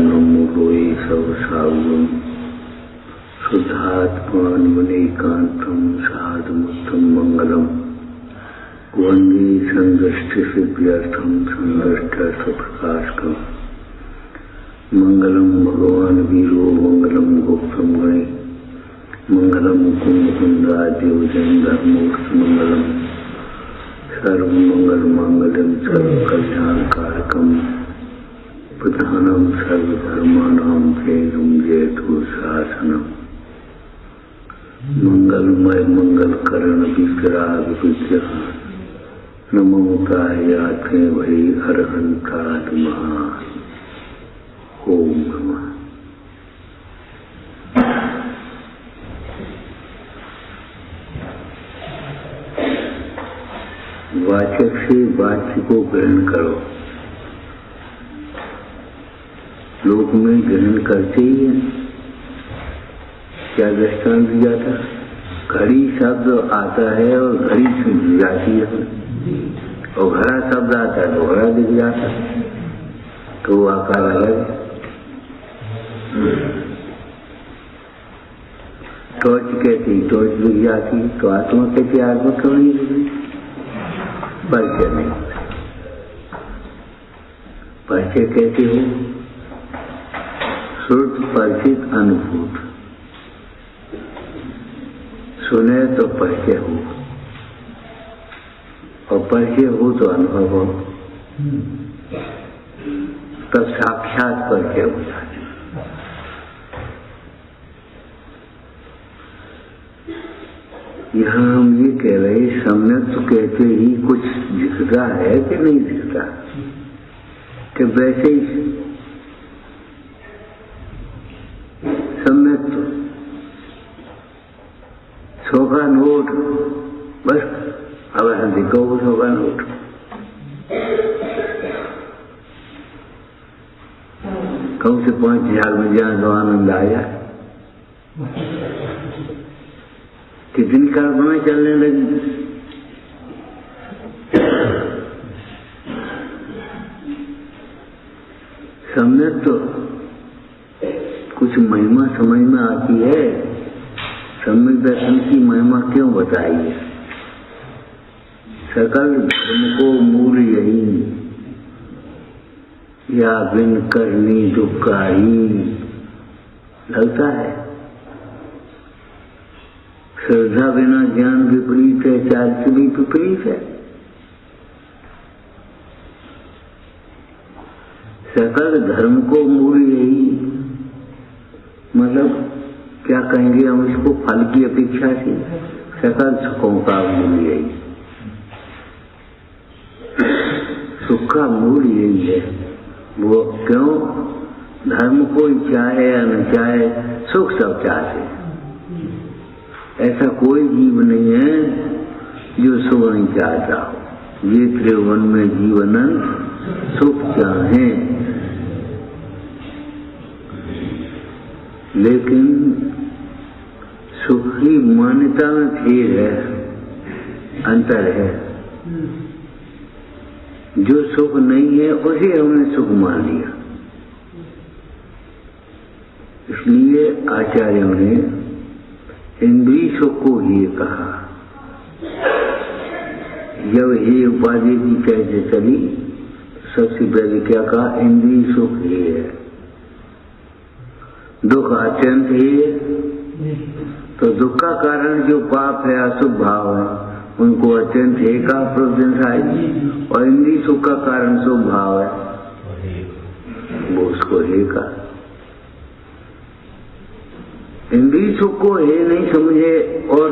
मूलोए सब सागुण शुद्धात्मान्मनेकांतं साधुमुत्तम मंगलम वंदे संदृष्टि सिद्ध्यर्थम संदृष्टप्रकाशकम मंगलम भगवान वीरो मंगलम गुप्तम गणे मंगलम कुंदकुंदाद्योजन धर्मोक्त मंगलम सर्वमंगल मांगल्यम सर्वकल्याणकारकम प्रधानम सर्वधर्माणां प्रेम जयतु शासनम मंगलमय मंगलकरण विकराग विग्रह नमोताय याथे वै अरहंतात्मा ओम नमः। वाचक से वाच्य को ग्रहण करो। लोक में ग्रहण करते ही है। क्या दृष्टांत दिया था? घड़ी शब्द आता है और घड़ी छूट जाती है, और घड़ा शब्द आता है तो घड़ा दिख जाता है, तो वो आकार अलग है। टॉर्च कहती टॉर्च दिख जाती है, तो आत्मा कहती आत्मा क्यों नहीं दिखती? परिचय नहीं। परिचय कहते हो श्रुत परिचित अनुभूत। सुने तो परिचय हो, और परिचय हो तो अनुभव हो, तब साक्षात परिचय हो जाए। यहाँ हम ये कह रहे सम्यक तो कहते ही कुछ दिखता है कि नहीं दिखता, कि वैसे ही सम्यक तो 100 का नोट बस, अब दिखो 100 का नोट, कम से 5,000 में जाए तो आनंद आया। कितनी कल्पना चलने लगी। सम्यक तो कुछ महिमा समझ में आती है। सम्यक दर्शन की महिमा क्यों बताई है? सकल धर्म को मूल यही, या बिन करनी दुखकारी लगता है। श्रद्धा बिना ज्ञान विपरीत है, चारित्र भी विपरीत है। सकल धर्म को मूल यही, मतलब क्या कहेंगे हम इसको, फल की अपेक्षा से सकल सुखों का मूल यही, सुख का मूल यही है। वो क्यों? धर्म कोई चाहे या न चाहे, सुख सब चाहते। ऐसा कोई जीव नहीं है जो सुख नहीं चाहता हो। ये त्रिभुवन में जीवनंत सुख चाहे, लेकिन सुख की मान्यता में फेर है, अंतर है। जो सुख नहीं है उसे हमने सुख मान लिया। इसलिए आचार्यों ने इंद्रिय सुख को ही कहा। जब ये उपाधि की कैसे चली, सबसे पहले क्या कहा? इंद्रिय सुख ही है। दुख अत्यंत ही है, तो दुख का कारण जो पाप है, अशुभ भाव है, उनको अत्यंत है का प्रोविडेंस आएगी, और इंद्रिय सुख का कारण शुभ भाव है, वो उसको है का। इंद्रिय सुख को हे नहीं समझे और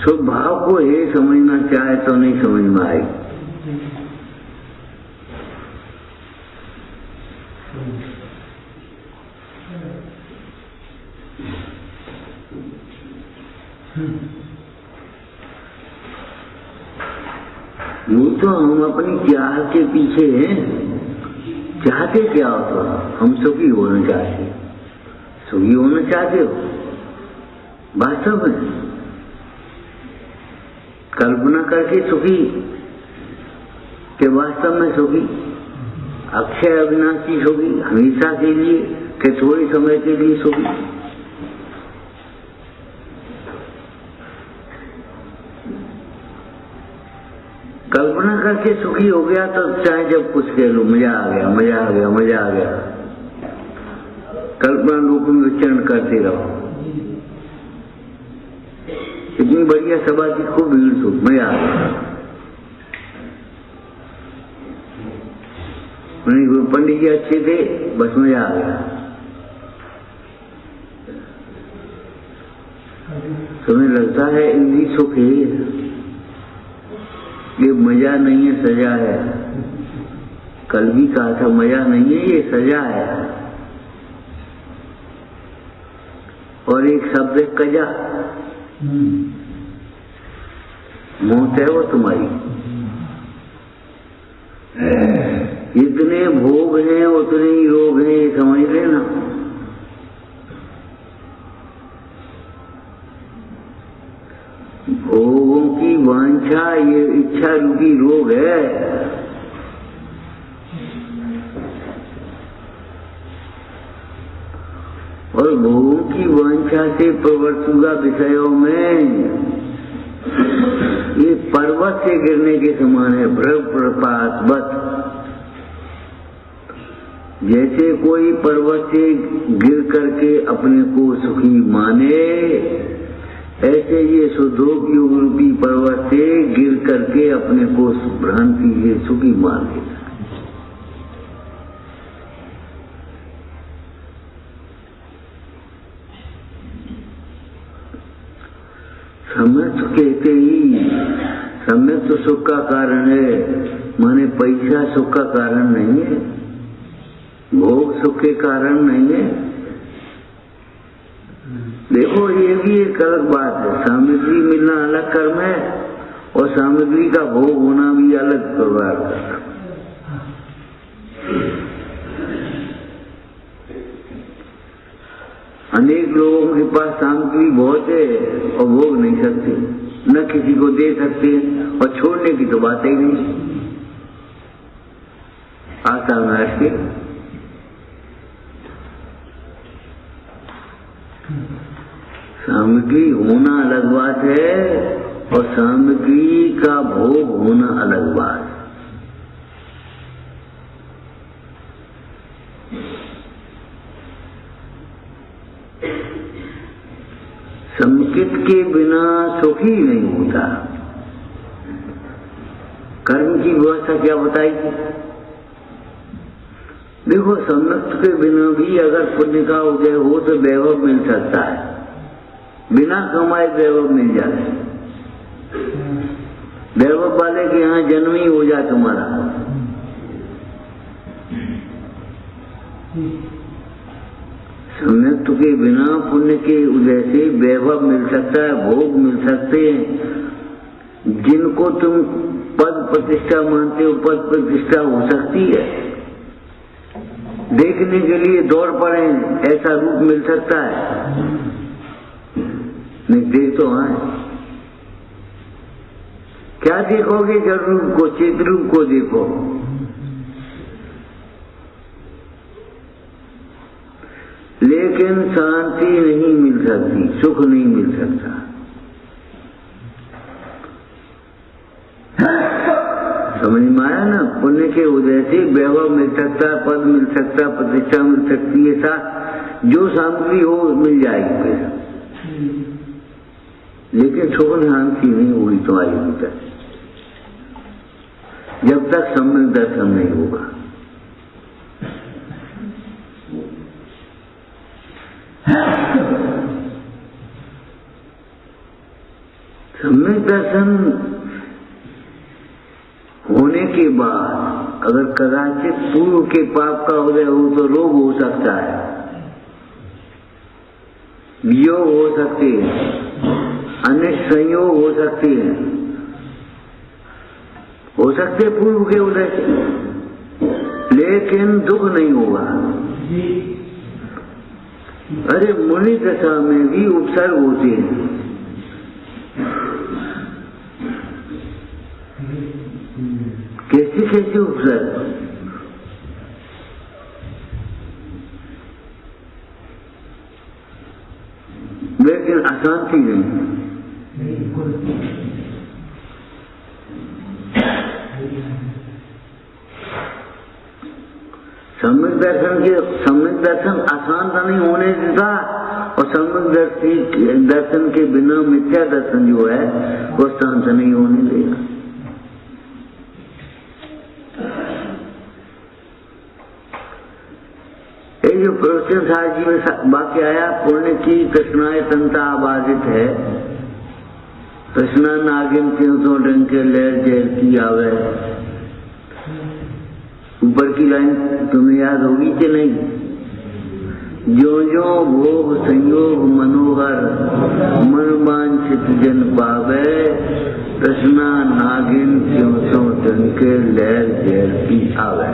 शुभ भाव को हे समझना चाहे तो नहीं समझ में आएगी। यूं तो हम अपनी चाह के पीछे हैं। चाहते क्या हो? तो हम सुखी होना चाहते। सुखी होना चाहते हो वास्तव में? कल्पना करके सुखी के वास्तव में सुखी? अक्षय अविनाशी सुखी हमेशा के लिए कि थोड़े समय के लिए सुखी? कल्पना करके सुखी हो गया तो चाहे जब कुछ कह लो मजा आ गया, मजा आ गया, मजा आ गया। कल्पना लोक में विचरण करते रहो। इतनी बढ़िया सभा की खूब भीड़ थी, मजा आ गया। पंडित जी अच्छे थे, बस मजा आ गया। तुम्हें लगता है इंद्री सुख है, ये मजा नहीं है, सजा है। कल भी कहा था मजा नहीं है, ये सजा है। और एक शब्द है कजा, मौत है वो तुम्हारी। इतने भोग हैं उतने ही रोग हैं, ये समझ लेना। भोगों की वांछा ये इच्छा रूपी रोग है। और भोगों की वांछा से प्रवर्तुगा विषयों में ये पर्वत से गिरने के समान है, प्रपात। जैसे कोई पर्वत से गिर करके अपने को सुखी माने, ऐसे ये सुधोग रूपी पर्वत से गिर करके अपने को भ्रांति से सुखी मान लेता। सम्यक कहते ही सम्यक तो सुख का कारण है, माने पैसा सुख का कारण नहीं है, भोग सुख के कारण नहीं है। देखो ये भी एक अलग बात है, सामग्री मिलना अलग कर्म है और सामग्री का भोग होना भी अलग प्रकार का। अनेक लोगों के पास सामग्री बहुत है और भोग नहीं सकते, न किसी को दे सकते और छोड़ने की तो बात ही नहीं। आशा नाश के सामग्री होना अलग बात है और सामग्री का भोग होना अलग बात है। संकित के बिना सुख ही नहीं होता। कर्म की व्यवस्था क्या बताई थी? देखो संयुक्त के बिना भी अगर पुण्य का उदय हो तो वैभव मिल सकता है, बिना कमाए वैभव मिल जाए। वैभव वाले के यहाँ जन्म ही हो जाए तुम्हारा। संयुक्त के बिना पुण्य के उदय से वैभव मिल सकता है, भोग मिल सकते हैं। जिनको तुम पद प्रतिष्ठा मानते हो, पद प्रतिष्ठा हो सकती है। देखने के लिए दौड़ पड़े ऐसा रूप मिल सकता है, नहीं देख तो आए। क्या देखोगे? जड़ रूप को, चेत रूप को देखो। लेकिन शांति नहीं मिल सकती, सुख नहीं मिल सकता। समझ में आया ना? पुण्य के उदय से वैभव मिल सकता, पद मिल सकता, प्रतिष्ठा मिल सकती है, साथ जो सामग्री हो मिल जाएगी पैसा। लेकिन सुख शांति नहीं होगी तुम्हारी भीतर जब तक सम्यक दर्शन नहीं होगा। सम्यक दर्शन होने के बाद अगर कदाचित पूर्व के पाप का उदय हो तो रोग हो सकता है, वियोग हो सकते हैं, अनेक संयोग हो सकते हैं, हो सकते पूर्व के उदय से, लेकिन दुख नहीं होगा। अरे मुनि दशा में भी उपसर्ग होते हैं। कैसे कैसे उपसर्ग? लेकिन अशांति नहीं। सम्यक दर्शन अशांत नहीं होने देता, और सम्यक दर्शन के बिना मिथ्या दर्शन जो है वो शांत नहीं होने देगा। ये जो प्रवचन साहब जी में वाक्य आया, पुण्य की तृष्णाएं तंता आबादित है, तृष्णा नागिन क्यों तो डंके लहर जहर की आवे। ऊपर की लाइन तुम्हें याद होगी कि नहीं? जो जो भोग संयोग मनोहर, मन वांछित जन पावे, तृष्णा नागिन क्यों तो डंके लहर जहर की आवे।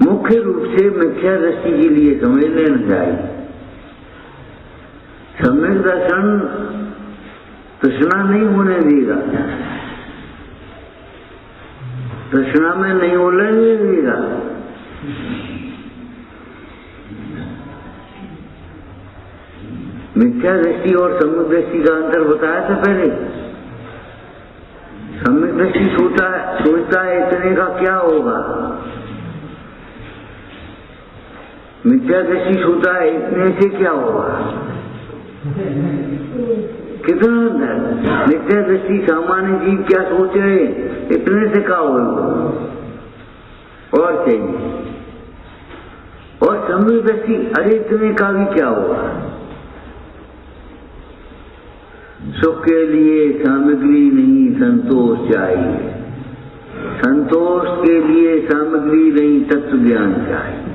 मुख्य रूप से मिथ्या दृष्टि के लिए समझ लेना चाहिए। सम्यक दर्शन तृष्णा नहीं होने देगा, तृष्णा में नहीं होने देगा। मिथ्या दृष्टि और सम्यक दृष्टि का अंतर बताया था पहले। सम्यक दृष्टि सोचता है इतने का क्या होगा, मिथ्या दृष्टि सोचता है इतने से क्या होगा। कितना अंतर। मिथ्या दृष्टि सामान्य जीव क्या सोच रहे, इतने से क्या होगा और चाहिए, और सम्यक दृष्टि अरे इतने का भी क्या होगा। सुख के लिए सामग्री नहीं संतोष चाहिए, संतोष के लिए सामग्री नहीं तत्व ज्ञान चाहिए।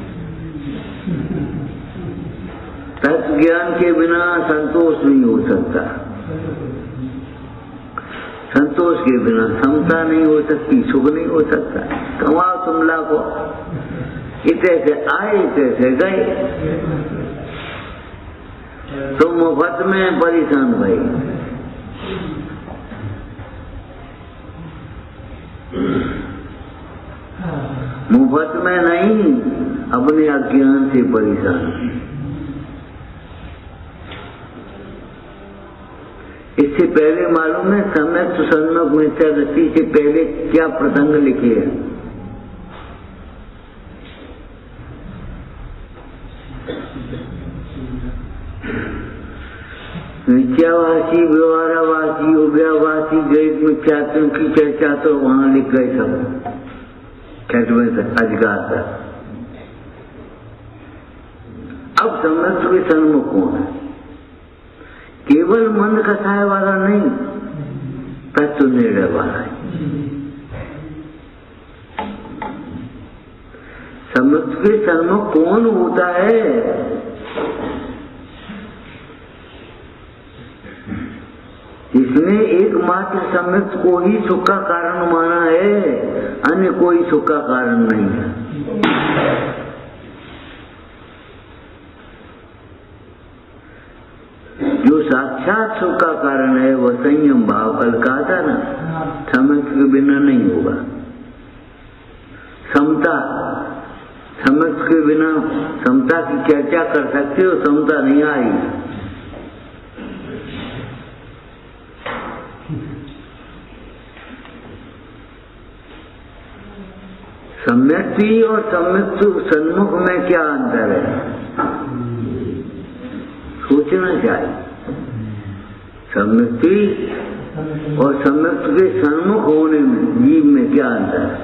तत्व ज्ञान के बिना संतोष नहीं हो सकता, संतोष के बिना समता नहीं हो सकती, सुख नहीं हो सकता। कमाओ तुम लाखों, इतने से आए इतने से गए, तुम मुफ्त में परेशान भई। मुफ्त में नहीं, अपने अज्ञान से परेशान। इससे पहले मालूम है सम्यक सुसन्मुख मिथ्या दृष्टि से पहले क्या प्रसंग लिखे हैं? मिथ्यावासी, व्यवहारवासी, उभयावासी, गैर मिथ्यात्व की चर्चा तो वहां लिख गए सब अधिकार का। अब सम्यक के सन्मुख कौन है? केवल मन कसाय वाला नहीं, तत्व निर्णय वाला है। सम्यक के सन्मुख कौन होता है? इसने एकमात्र सम्यक को ही सुख का कारण माना है, अन्य कोई सुख का कारण नहीं है। जो साक्षात सुख का कारण है वह संयम भाव, कल कहा था ना, सम्यक के बिना नहीं होगा। समता, सम्यक के बिना समता की चर्चा कर सकते हो, समता नहीं आई। सम्यक्ति और सम्यक सन्मुख में क्या अंतर है, सोचना चाहिए। सम्यक्ति और सम्यक के सन्मुख होने में जीव में क्या अंतर है?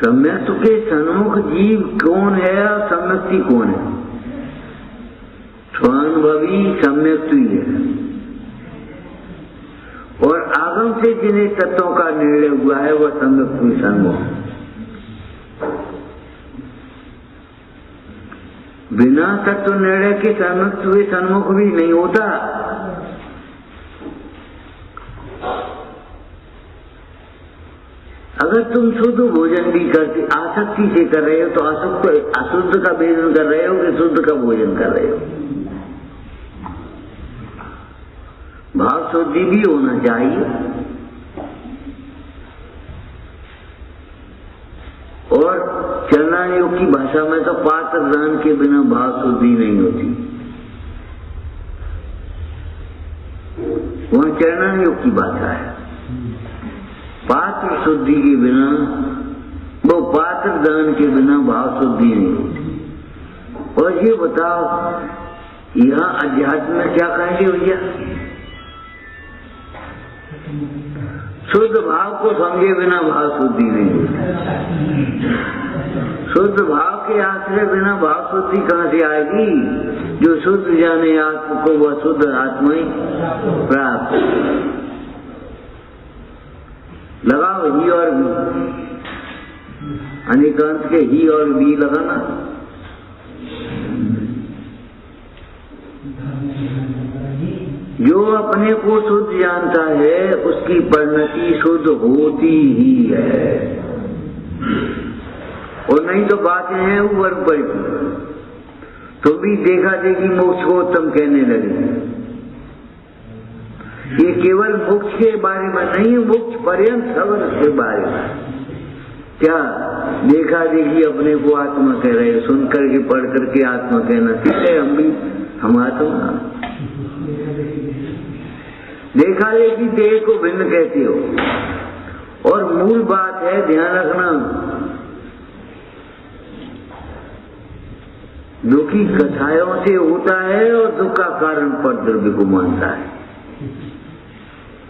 सम्यक के सन्मुख जीव कौन है और सम्यक्ति कौन है? स्वानुभवी सम्यक्ति है, और आगम से जिन्हें तत्वों का निर्णय हुआ है वह सम्यक्ति सन्मुख। बिना तत्व निर्णय के सम्यक्ति सन्मुख भी नहीं होता। अगर तुम शुद्ध भोजन भी करते आसक्ति से कर रहे हो तो अशुद्ध का भोजन कर रहे हो कि शुद्ध का भोजन कर रहे हो? भाव शुद्धि भी होना चाहिए, चरणान योग की भाषा में तो पात्र दान के बिना भाव शुद्धि नहीं होती। वहां चरणान योग की भाषा है। पात्र शुद्धि के बिना, वो पात्र दान के बिना भाव शुद्धि नहीं होती। और ये बताओ, यहाँ अध्यात्म में क्या कहेंगे भैया? शुद्ध भाव को समझे बिना भाव शुद्धि नहीं होती। शुद्ध भाव के आश्रय बिना भाव शुद्धि कहां से आएगी? जो शुद्ध जाने आत्मा को वह शुद्ध आत्मा ही प्राप्त। लगाओ ही और भी, अनेकांत के ही और भी लगाना। जो अपने को शुद्ध जानता है उसकी परिणति शुद्ध होती ही है। और नहीं तो बातें हैं ऊपर ऊपर की, तो भी देखा देखी मोक्ष को उत्तम कहने लगे। ये केवल मोक्ष के बारे में नहीं, मोक्ष पर्यंत सबर के बारे में। क्या देखा देखी अपने को आत्मा कह रहे, सुन करके पढ़ करके आत्मा कहना ठीक है, हम भी हम आत्मा। देखा देखी देह को भिन्न कहते हो। और मूल बात है, ध्यान रखना, दुखी कथाओं से होता है और दुख का कारण पर द्रव्य को मानता है।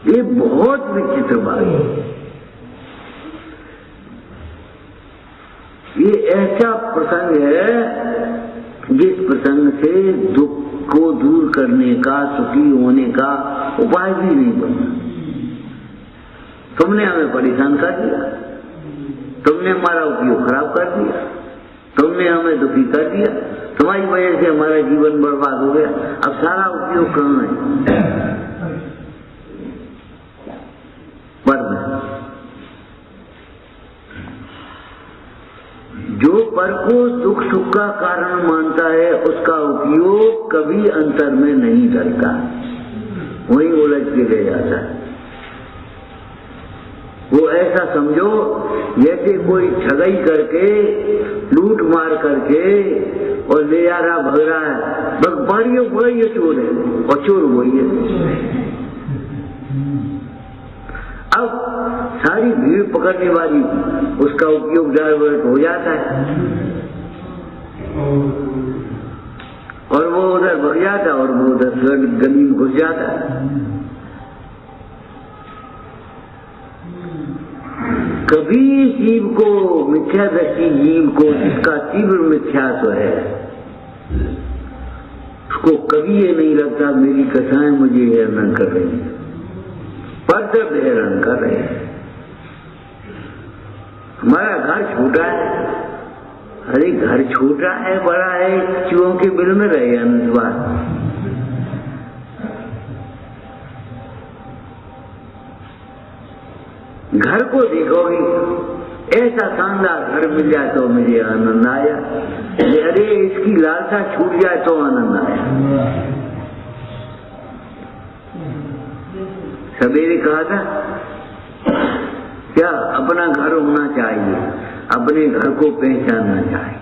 ये बहुत विचित्र बात है। ये ऐसा प्रसंग है जिस प्रसंग से दुख को दूर करने का, सुखी होने का उपाय भी नहीं बना। तुमने हमें परेशान कर दिया, तुमने हमारा उपयोग खराब कर दिया, तुमने हमें दुखी कर दिया, तुम्हारी वजह से हमारा जीवन बर्बाद हो गया। अब सारा उपयोग कहाँ है? पर जो पर को दुख सुख का कारण मानता है उसका उपयोग कभी अंतर में नहीं करता, वहीं उलझ के ले जाता है। वो ऐसा समझो जैसे कोई ठगाई करके, लूट मार करके और ले जा रहा, भग रहा है, बस बड़ी चोर है और चोर वही है। अब सारी भीड़ पकड़ने वाली उसका उपयोग डाइवर्ट हो जाता है और वो उधर भग जाता और वो उधर गली में घुस जाता है। कभी जीव को, मिथ्या दृष्टि जीव को, जिसका तीव्र मिथ्यात्व है, उसको कभी ये नहीं लगता मेरी कथाएं मुझे हैरान कर रही है, पर जब हैरान कर रहे हैं। हमारा घर छोटा है, अरे घर छोटा है बड़ा है, चूहों के बिल में रहे अनंतवार। घर को देखोगे, ऐसा शानदार घर मिल जाए तो मुझे आनंद आया, अरे इसकी लालसा छूट जाए तो आनंद आया। सवेरे कहा था क्या अपना घर होना चाहिए, अपने घर को पहचानना चाहिए।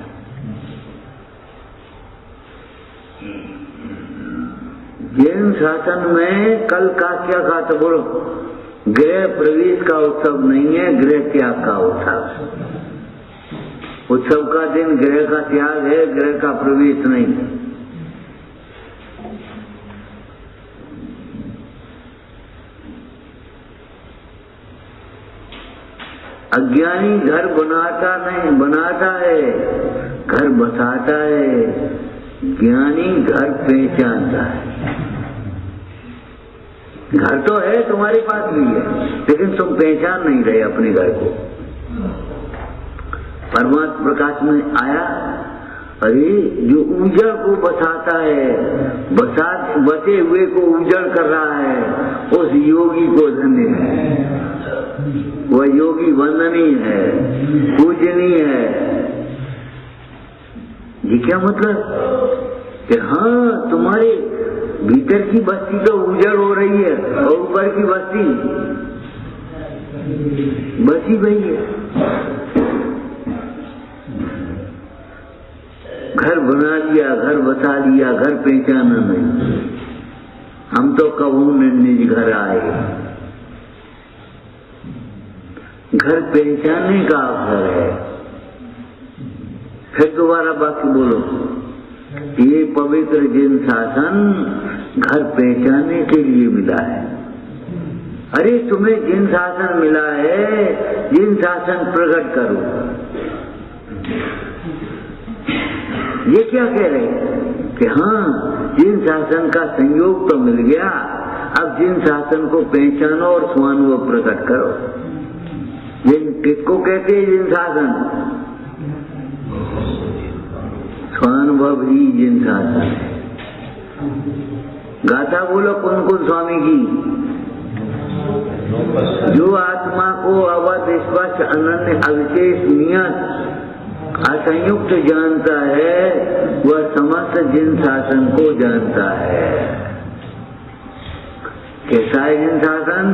जैन शासन में कल का क्या कहा था बोलो? गृह प्रवेश का उत्सव नहीं है, गृह त्याग का उत्सव। उत्सव का दिन गृह का त्याग है, गृह का प्रवेश नहीं। अज्ञानी घर बनाता नहीं, बनाता है, घर बसाता है। ज्ञानी घर पहचानता है। घर तो है, तुम्हारे पास भी है, लेकिन तुम पहचान नहीं रहे अपने घर को। परमात्मा प्रकाश में आया, अरे जो उजड़ को बसाता है, बसे हुए को उजड़ कर रहा है, उस योगी को धन्य है। वह योगी वंदनीय है, पूजनीय है। ये क्या मतलब कि हाँ तुम्हारे भीतर की बस्ती तो उजड़ हो रही है और ऊपर की बस्ती बसी गई है। घर बना लिया, घर बसा लिया, घर पहचाना नहीं। हम तो कबू निज घर आए। घर पहचानने का अवसर है। फिर दोबारा बाकी बोलो। ये पवित्र जिन शासन घर पहचानने के लिए मिला है। अरे तुम्हें जिन शासन मिला है, जिन शासन प्रकट करो। ये क्या कह रहे कि हाँ जिन शासन का संयोग तो मिल गया, अब जिन शासन को पहचानो और स्वानुभव प्रकट करो। जिन किसको कहते हैं जिन शासन? स्वानुभव ही जिन शासन। गाथा बोलो कौन कौन स्वामी की? जो आत्मा को अवध स्पष्ट अनन्य अविशेष नियत असंयुक्त जानता है, वह समस्त जिन शासन को जानता है। कैसा है जिन शासन?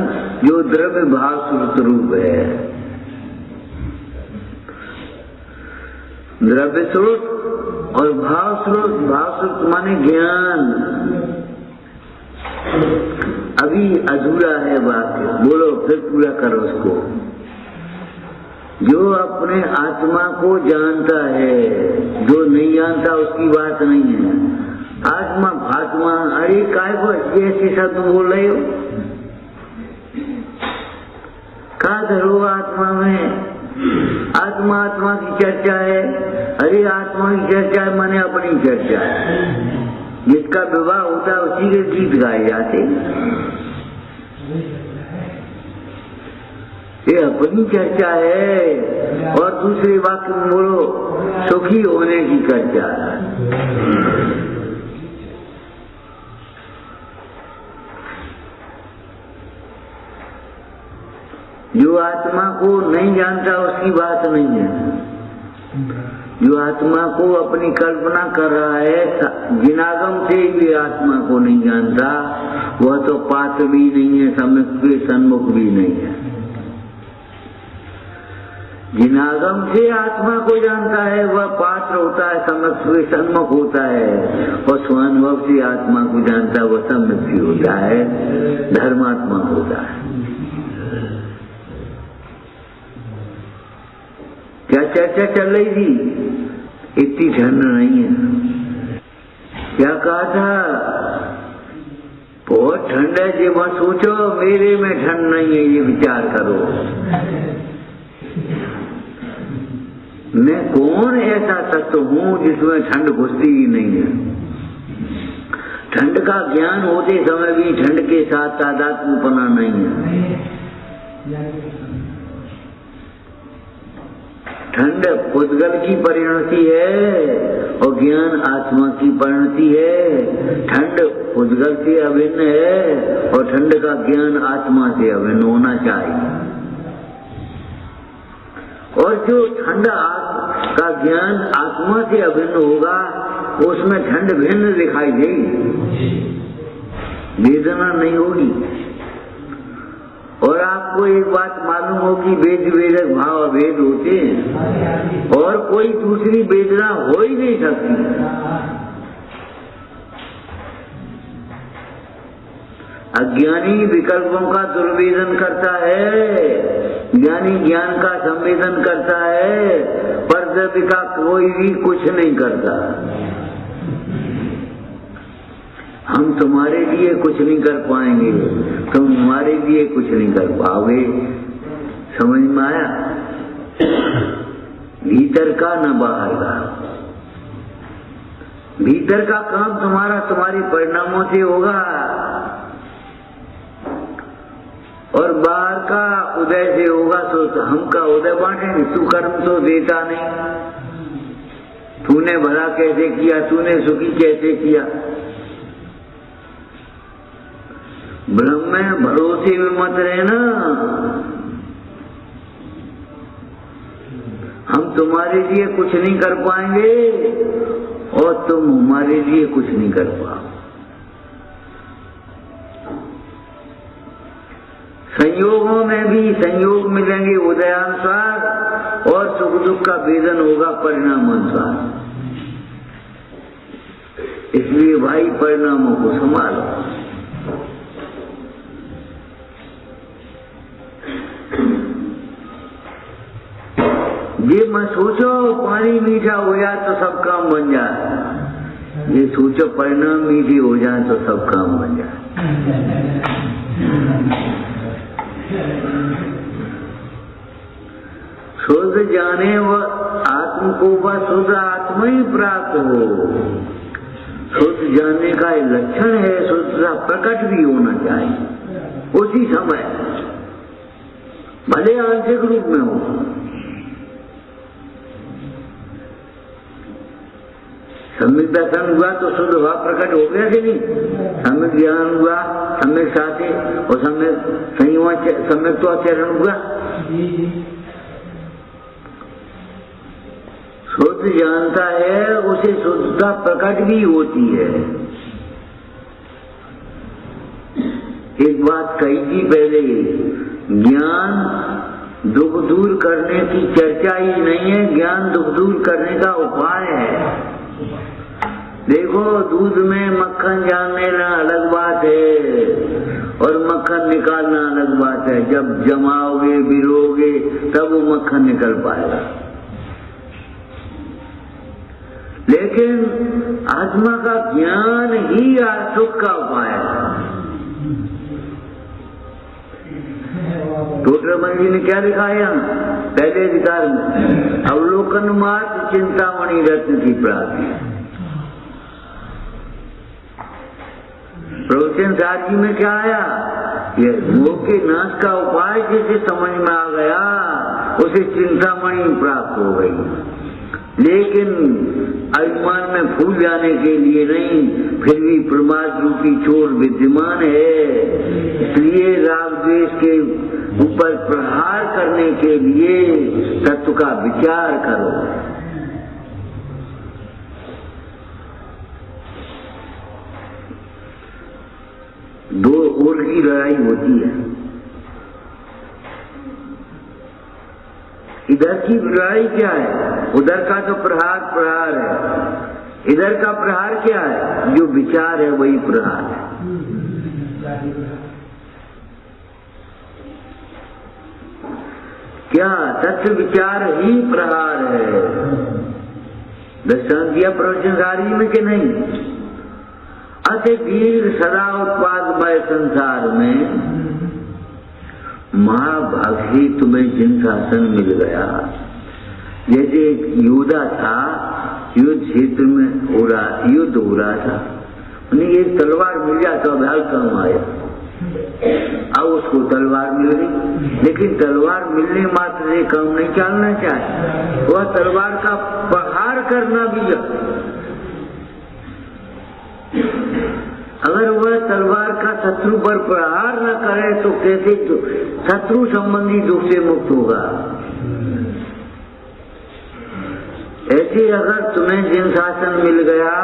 जो द्रव्य भाव श्रुत रूप है। द्रव्य स्रोत और भाव स्रोत। भाव स्रोत माने ज्ञान। अभी अधूरा है वाक्य, बोलो फिर पूरा करो उसको। जो अपने आत्मा को जानता है, जो नहीं जानता उसकी बात नहीं है। आत्मा भात्मा, अरे काय को ऐसे शब्द बोल रहे हो? कहा धरो आत्मा में? आत्मा आत्मा की चर्चा है। अरे आत्मा की चर्चा है माने अपनी चर्चा है। जिसका विवाह होता है उसी के गीत गाए जाते। ये अपनी चर्चा है। और दूसरे वाक्य में बोलो सुखी होने की चर्चा। जो आत्मा को नहीं जानता उसकी बात नहीं है। जो आत्मा को अपनी कल्पना कर रहा है, जिनागम से भी आत्मा को नहीं जानता, वह तो पात्र भी नहीं है, सन्मुख भी नहीं है। जिनागम से आत्मा को जानता है वह पात्र होता है, सन्मुख होता है। और स्वानुभव से आत्मा को जानता है वह सम्मुख होता है, धर्मात्मा होता है। क्या चर्चा चल रही थी? इतनी ठंड नहीं है। क्या कहा था? बहुत ठंड है। जी मत सोचो मेरे में ठंड नहीं है, ये विचार करो। मैं कौन ऐसा तत्व हूँ जिसमें ठंड घुसती ही नहीं है। ठंड का ज्ञान होते समय भी ठंड के साथ तादात्म्यपना नहीं है। ठंड पुद्गल की परिणति है और ज्ञान आत्मा की परिणति है। ठंड पुद्गल से अभिन्न है और ठंड का ज्ञान आत्मा से अभिन्न होना चाहिए। और जो ठंड का ज्ञान आत्मा से अभिन्न होगा उसमें ठंड भिन्न दिखाई देगी, वेदना नहीं होगी। और आपको एक बात मालूम हो कि वेद वेदक भाव अभेद होते हैं और कोई दूसरी वेदना हो ही नहीं सकती। अज्ञानी विकल्पों का दुर्वेदन करता है, ज्ञानी ज्ञान का संवेदन करता है, पर द्रव्य का कोई भी कुछ नहीं करता। हम तुम्हारे लिए कुछ नहीं कर पाएंगे, तुम हमारे लिए कुछ नहीं कर पाओगे। समझ में आया? भीतर का न बाहर का। भीतर का काम तुम्हारा तुम्हारे परिणामों से होगा और बाहर का उदय से होगा। तो हम का उदय बांटेंगे। तू कर्म तो देता नहीं, तूने भला कैसे किया, तूने सुखी कैसे किया। ब्रह्म में भरोसे में मत रहना। हम तुम्हारे लिए कुछ नहीं कर पाएंगे और तुम हमारे लिए कुछ नहीं कर पाओ। संयोगों में भी संयोग मिलेंगे उदयानुसार और सुख दुख का भेदन होगा परिणाम अनुसार। इसलिए भाई परिणामों को संभालो। ये मत सोचो पानी मीठा हो जाए तो सब काम बन जाए, ये सोचो परिणाम मीठे हो जाए तो सब काम बन जाए। शुद्ध जाने व आत्म को वह शुद्ध आत्मा ही प्राप्त हो। शुद्ध जानने का लक्षण है शुद्धता प्रकट भी होना चाहिए उसी समय, भले आंशिक रूप में हो। सम्यक दर्शन हुआ तो शुद्ध भाव प्रकट हो गया कि नहीं? सम्यक ज्ञान हुआ, सम्यक साथी और सम्यक तो आचरण हुआ। शुद्ध जानता है उसे शुद्धता प्रकट भी होती है। एक बात कही थी पहले, ज्ञान दुख दूर करने की चर्चा ही नहीं है, ज्ञान दुख दूर करने का उपाय है। देखो दूध में मक्खन जानना अलग बात है और मक्खन निकालना अलग बात है। जब जमाओगे बिलोगे तब वो मक्खन निकल पाएगा। लेकिन आत्मा का ज्ञान ही सुख का उपाय है। टोटरमल जी ने क्या लिखा है यहाँ पहले अधिकार में? अवलोकन मात्र चिंतामणि रत्न की प्राप्ति। प्रवचन सार जी में क्या आया? ये मोह के नाश का उपाय जिसे समझ में आ गया उसे चिंतामणि प्राप्त हो गई। लेकिन अभिमान में फूल जाने के लिए नहीं, फिर भी प्रमाद रूपी चोर विद्यमान है। इसलिए राग द्वेष के ऊपर प्रहार करने के लिए तत्व का विचार करो। दो ओर की लड़ाई होती है। इधर की लड़ाई क्या है? उधर का तो प्रहार है। इधर का प्रहार क्या है? जो विचार है वही प्रहार है। क्या तत्व विचार ही प्रहार है? दृष्टांत दिया प्रवचनकारी में कि नहीं? अति वीर सदा उत्पादमय संसार में महाभागी तुम्हें जिन शासन मिल गया। जैसे एक योद्धा था, युद्ध क्षेत्र में युद्ध हो रहा था, उन्हें एक तलवार मिल जाए तो अभ्यास काम आया। अब उसको तलवार मिल गई, लेकिन तलवार मिलने मात्र से काम नहीं चलना चाहिए, वह तलवार का प्रहार करना भी है। अगर वह तलवार का शत्रु पर प्रहार न करे तो कैसे शत्रु संबंधी दुख से मुक्त होगा? ऐसे अगर तुम्हें जिन शासन मिल गया,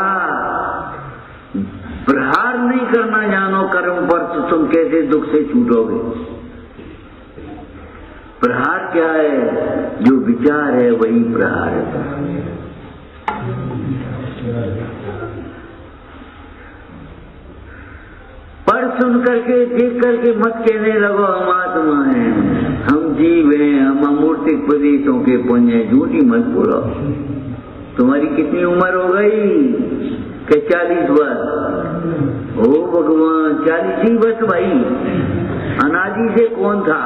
प्रहार नहीं करना जानो कर्म पर, तो तुम कैसे दुख से छूटोगे? प्रहार क्या है? जो विचार है वही प्रहार है। पर सुन करके देख करके मत कहने लगो हम आत्मा हैं, हम जीव हैं, हम अमूर्तिक प्रदेशों के पुण्य हैं। झूठी मत बोलो। तुम्हारी कितनी उम्र हो गई? कि 40 वर्ष? ओ भगवान, 40 ही वर्ष भाई। अनादि से कौन था?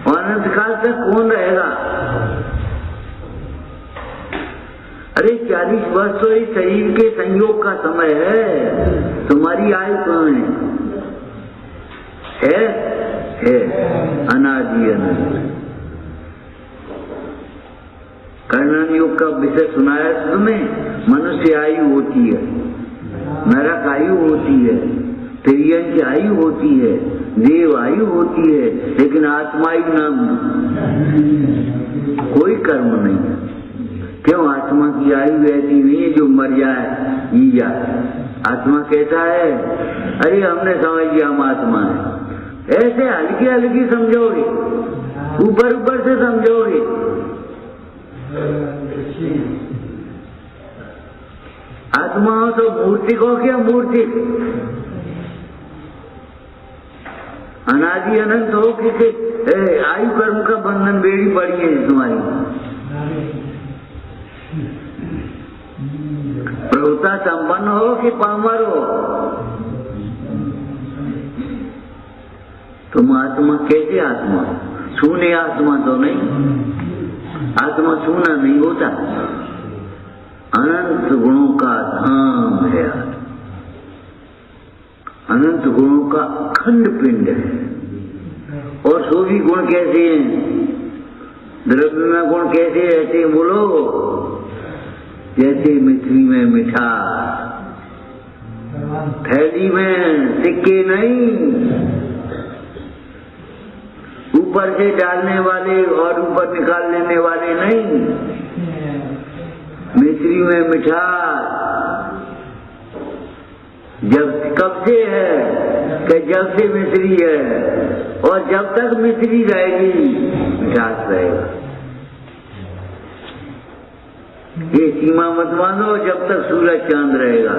अनंत काल तक कौन रहेगा? अरे 40 वर्ष तो इस शरीर के संयोग का समय है। तुम्हारी आयु कहाँ है? अनादि अनंत। कर्णन योग का विषय सुनाया तुम्हें। मनुष्य आयु होती है, नरक आयु होती है, तिर्यंच आयु होती है, देव आयु होती है, लेकिन आत्मायु नाम कोई कर्म नहीं है। क्यों? आत्मा की आयु ऐसी नहीं है जो मर जाए जी जाए। आत्मा कहता है अरे हमने समझ लिया हम आत्मा है। ऐसे हल्की हल्की समझोगे, ऊपर ऊपर से समझोगे। आत्मा हो तो मूर्तिक हो क्या मूर्तिक? अनादि अनंत हो कि आयु कर्म का बंधन बेड़ी पड़ी है तुम्हारी। प्रभुता संपन्न हो कि पामर हो, तुम आत्मा कैसे आत्मा? शून्य आत्मा तो नहीं, आत्मा शून्य नहीं होता। अनंत गुणों का धाम है, अनंत गुणों का अखंड पिंड है। और सो भी गुण कैसे हैं? द्रव्य में गुण कैसे रहते बोलो? जैसे मिश्री में मिठास, थैली में सिक्के नहीं, ऊपर से डालने वाले और ऊपर निकाल लेने वाले नहीं। मिश्री में मिठास जब कब से है कि जब से मिश्री है, और जब तक मिश्री रहेगी मिठास रहेगा। ये सीमा मत मानो जब तक सूरज चांद रहेगा।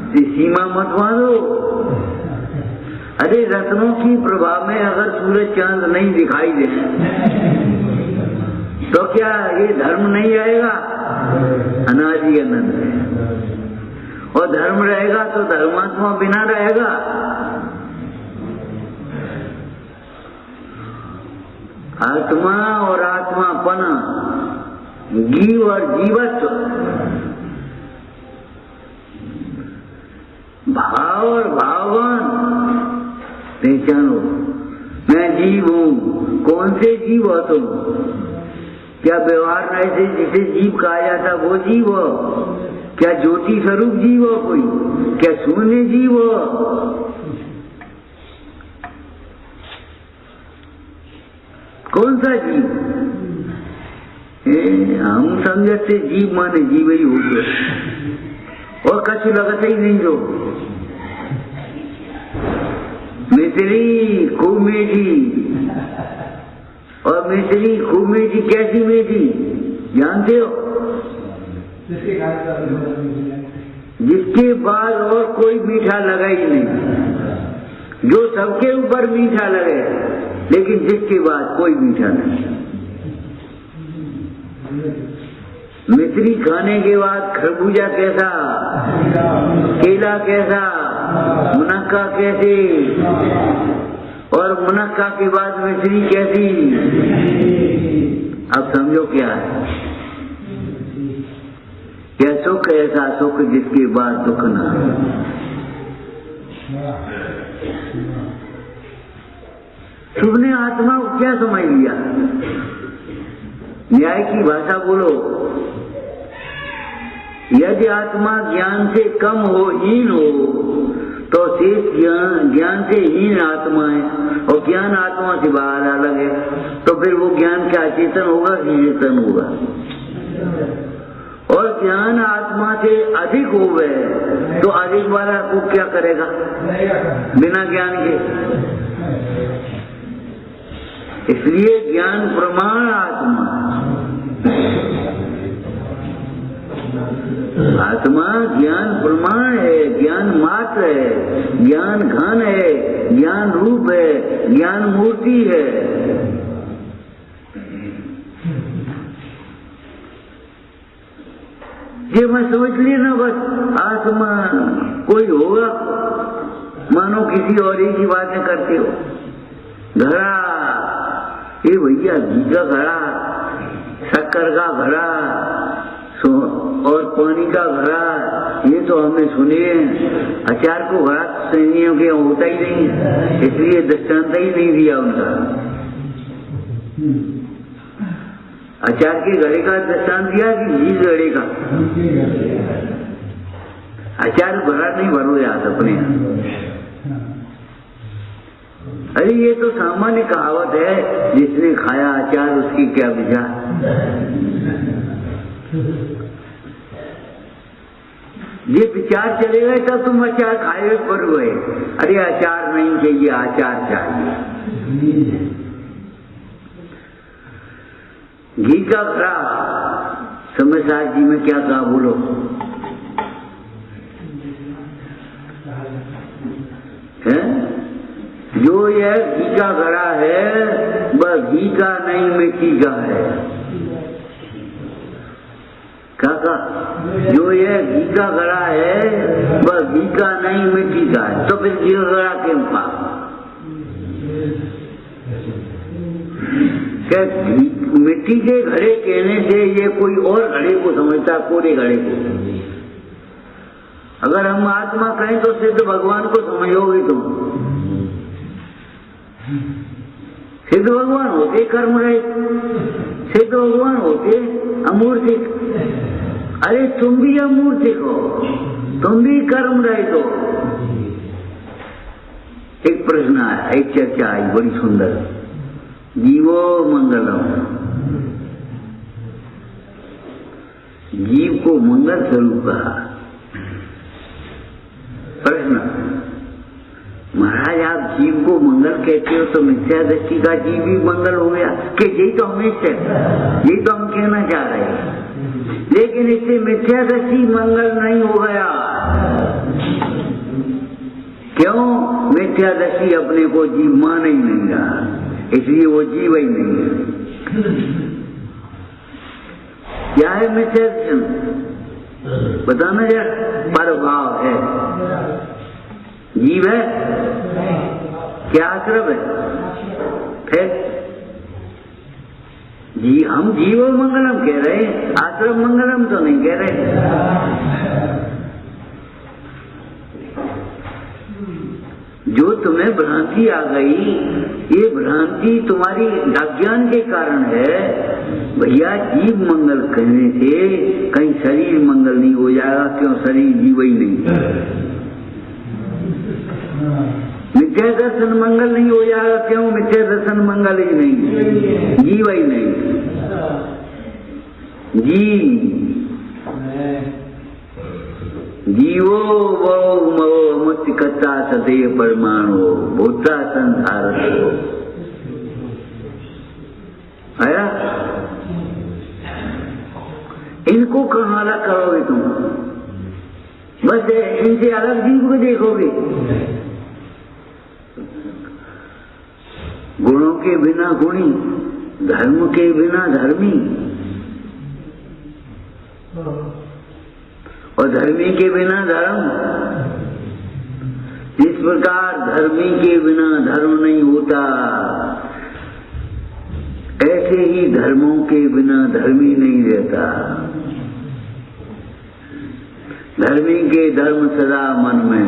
ये सीमा मत मानो। अरे रत्नों की प्रभाव में अगर सूरज चांद नहीं दिखाई दे तो क्या ये धर्म नहीं रहेगा? अनादि अनंत है। और धर्म रहेगा तो धर्मात्मा बिना रहेगा। आत्मा और आत्मापना, जीव और जीवत्व, भाव और भाववान पहचानो। मैं जीव हूँ। कौन से जीव हो तुम? क्या व्यवहार में ऐसे जिसे जीव कहा जाता वो जीव हो? क्या ज्योति स्वरूप जीव हो कोई? क्या शून्य जीव हो? कौन सा जीव? हम समझते जीव माने जीव ही हो गए और कछु लगता ही नहीं। जो मिश्री खूब मीठी, और मिश्री खूब मीठी कैसी मीठी जानते हो? जिसके बाद और कोई मीठा लगा ही नहीं, जो सबके ऊपर मीठा लगे लेकिन जिसके बाद कोई मीठा नहीं। मिश्री खाने के बाद खरबूजा कैसा, केला कैसा, मुनक्का कैसी, और मुनक्का के बाद मिश्री कैसी? अब समझो क्या है? क्या सुख ऐसा सुख जिसके बाद दुख ना। तुमने आत्मा को क्या समझ लिया? न्याय की भाषा बोलो। यदि आत्मा ज्ञान से कम हो, हीन हो, तो शेष ज्ञान से हीन आत्मा है, और ज्ञान आत्मा से बाहर अलग है। तो फिर वो ज्ञान क्या चेतन होगा कि चेतन होगा? और ज्ञान आत्मा से अधिक हो गए तो अधिक वाला को क्या करेगा बिना ज्ञान के? इसलिए ज्ञान प्रमाण आत्मा, आत्मा ज्ञान प्रमाण है, ज्ञान मात्र है, ज्ञान घन है, ज्ञान रूप है, ज्ञान मूर्ति है। ये मैं समझ ली ना, बस आत्मा कोई होगा, मानो किसी और ही की बातें करते हो। घड़ा, ये भैया घी का घड़ा, शक्कर का घड़ा और पानी का घड़ा, ये तो हमने सुने हैं। अचार को घड़ा सैनियों के होता ही नहीं है, इसलिए दृष्टांत ही नहीं दिया उनका। अचार के घड़े का दृष्टांत दिया कि घी घड़े का? अचार भरा नहीं भरो याद अपने। अरे ये तो सामान्य कहावत है, जिसने खाया अचार उसकी क्या विचार। ये विचार चलेगा तब तुम अचार खाए पर हुए। अरे अचार नहीं चाहिए, आचार चाहिए। घी का घड़ा समय साथ जी में क्या कहा बोलो? है जो यह घी का घड़ा है वह घी का नहीं मिट्टी का है। क्या कहा? जो यह घी का घड़ा है वह घी का नहीं मिट्टी का है। तो फिर घी का घड़ा क्यों कहा? क्या मिट्टी के घड़े कहने से ये कोई और घड़े को समझता, कोरे घड़े को? अगर हम आत्मा कहें तो सिद्ध भगवान को समझोगे तुम। सिद्ध भगवान होते कर्म रहित, सिद्ध भगवान होते अमूर्तिक। अरे तुम भी अमूर्तिक हो, तुम भी कर्म रहित हो। एक प्रश्न आया, एक चर्चा आई बड़ी सुंदर, जीवो मंगलम। जीव को मंगल स्वरूप कहा। प्रश्न, महाराज आप जीव को मंगल कहते हो तो मिथ्या दृष्टि का जीव भी मंगल हो गया कि? यही तो हमेशा, यही तो हम कहना चाह रहे हैं, लेकिन इससे मिथ्या दृष्टि मंगल नहीं हो गया। क्यों? मिथ्या दृष्टि अपने को जीव मान ही नहीं रहा, इसलिए वो जीव ही नहीं है। क्या है मिथ्या दृष्टि? बताना यार। परभाव है, जीव है क्या? आश्रम है। फिर जी हम जीवो मंगलम कह रहे हैं, आश्रम मंगलम तो नहीं कह रहे। जो तुम्हें भ्रांति आ गई, ये भ्रांति तुम्हारी अज्ञान के कारण है। भैया जीव मंगल कहने से कहीं शरीर मंगल नहीं हो जाएगा। क्यों? शरीर जीव ही नहीं। मिथ्या दर्शन मंगल नहीं हो जाएगा। क्यों? मिथ्या दर्शन मंगल ही नहीं, जीव ही नहीं। जीवो वो मो मुक्तिकर्ता सदैव परमाणु भूता संसार हो। आया? इनको कहाँ अलग करोगे तुम? बस इनसे अलग जीव को देखोगे। गुणों के बिना गुणी, धर्म के बिना धर्मी, और धर्मी के बिना धर्म। जिस प्रकार धर्मी के बिना धर्म नहीं होता, ऐसे ही धर्मों के बिना धर्मी नहीं रहता। धर्मी के धर्म सदा मन में,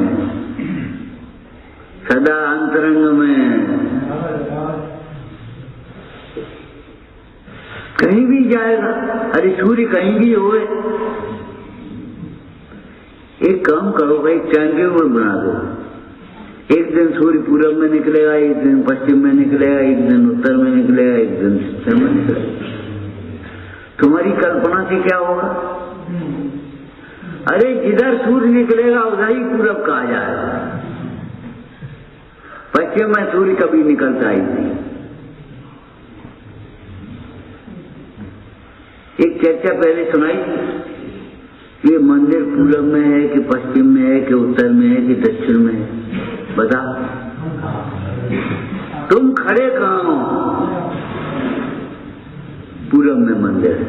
सदा अंतरंग में, कहीं भी जाएगा। अरे सूर्य कहीं भी होए, एक काम करो भाई, टाइम टेबल बना दो। एक दिन सूर्य पूरब में निकलेगा, एक दिन पश्चिम में निकलेगा, एक दिन उत्तर में निकलेगा, एक दिन दक्षिण में निकलेगा। तुम्हारी कल्पना से क्या होगा? अरे जिधर सूर्य निकलेगा उधर ही पूरब कहा जाएगा। पश्चिम में सूर्य कभी निकलता ही नहीं। एक चर्चा पहले सुनाई थी, ये मंदिर पूरब में है कि पश्चिम में है कि उत्तर में है कि दक्षिण में है? बता, तुम खड़े कहाँ हो? पूरब में मंदिर है,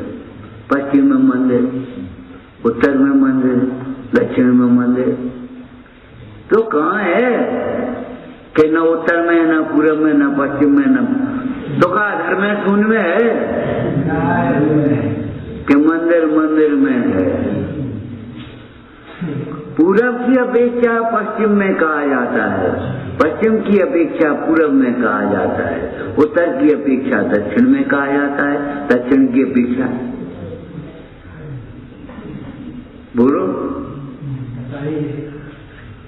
पश्चिम में मंदिर, उत्तर में मंदिर, दक्षिण में मंदिर। तो कहाँ है कि न उत्तर में, न पूरब में, न पश्चिम में, न तो कहा घर में शून्य में है कि मंदिर मंदिर में है। पूरब की अपेक्षा पश्चिम में कहा जाता है, पश्चिम की अपेक्षा पूरब में कहा जाता है, उत्तर की अपेक्षा दक्षिण में कहा जाता है, दक्षिण की अपेक्षा। बोलो,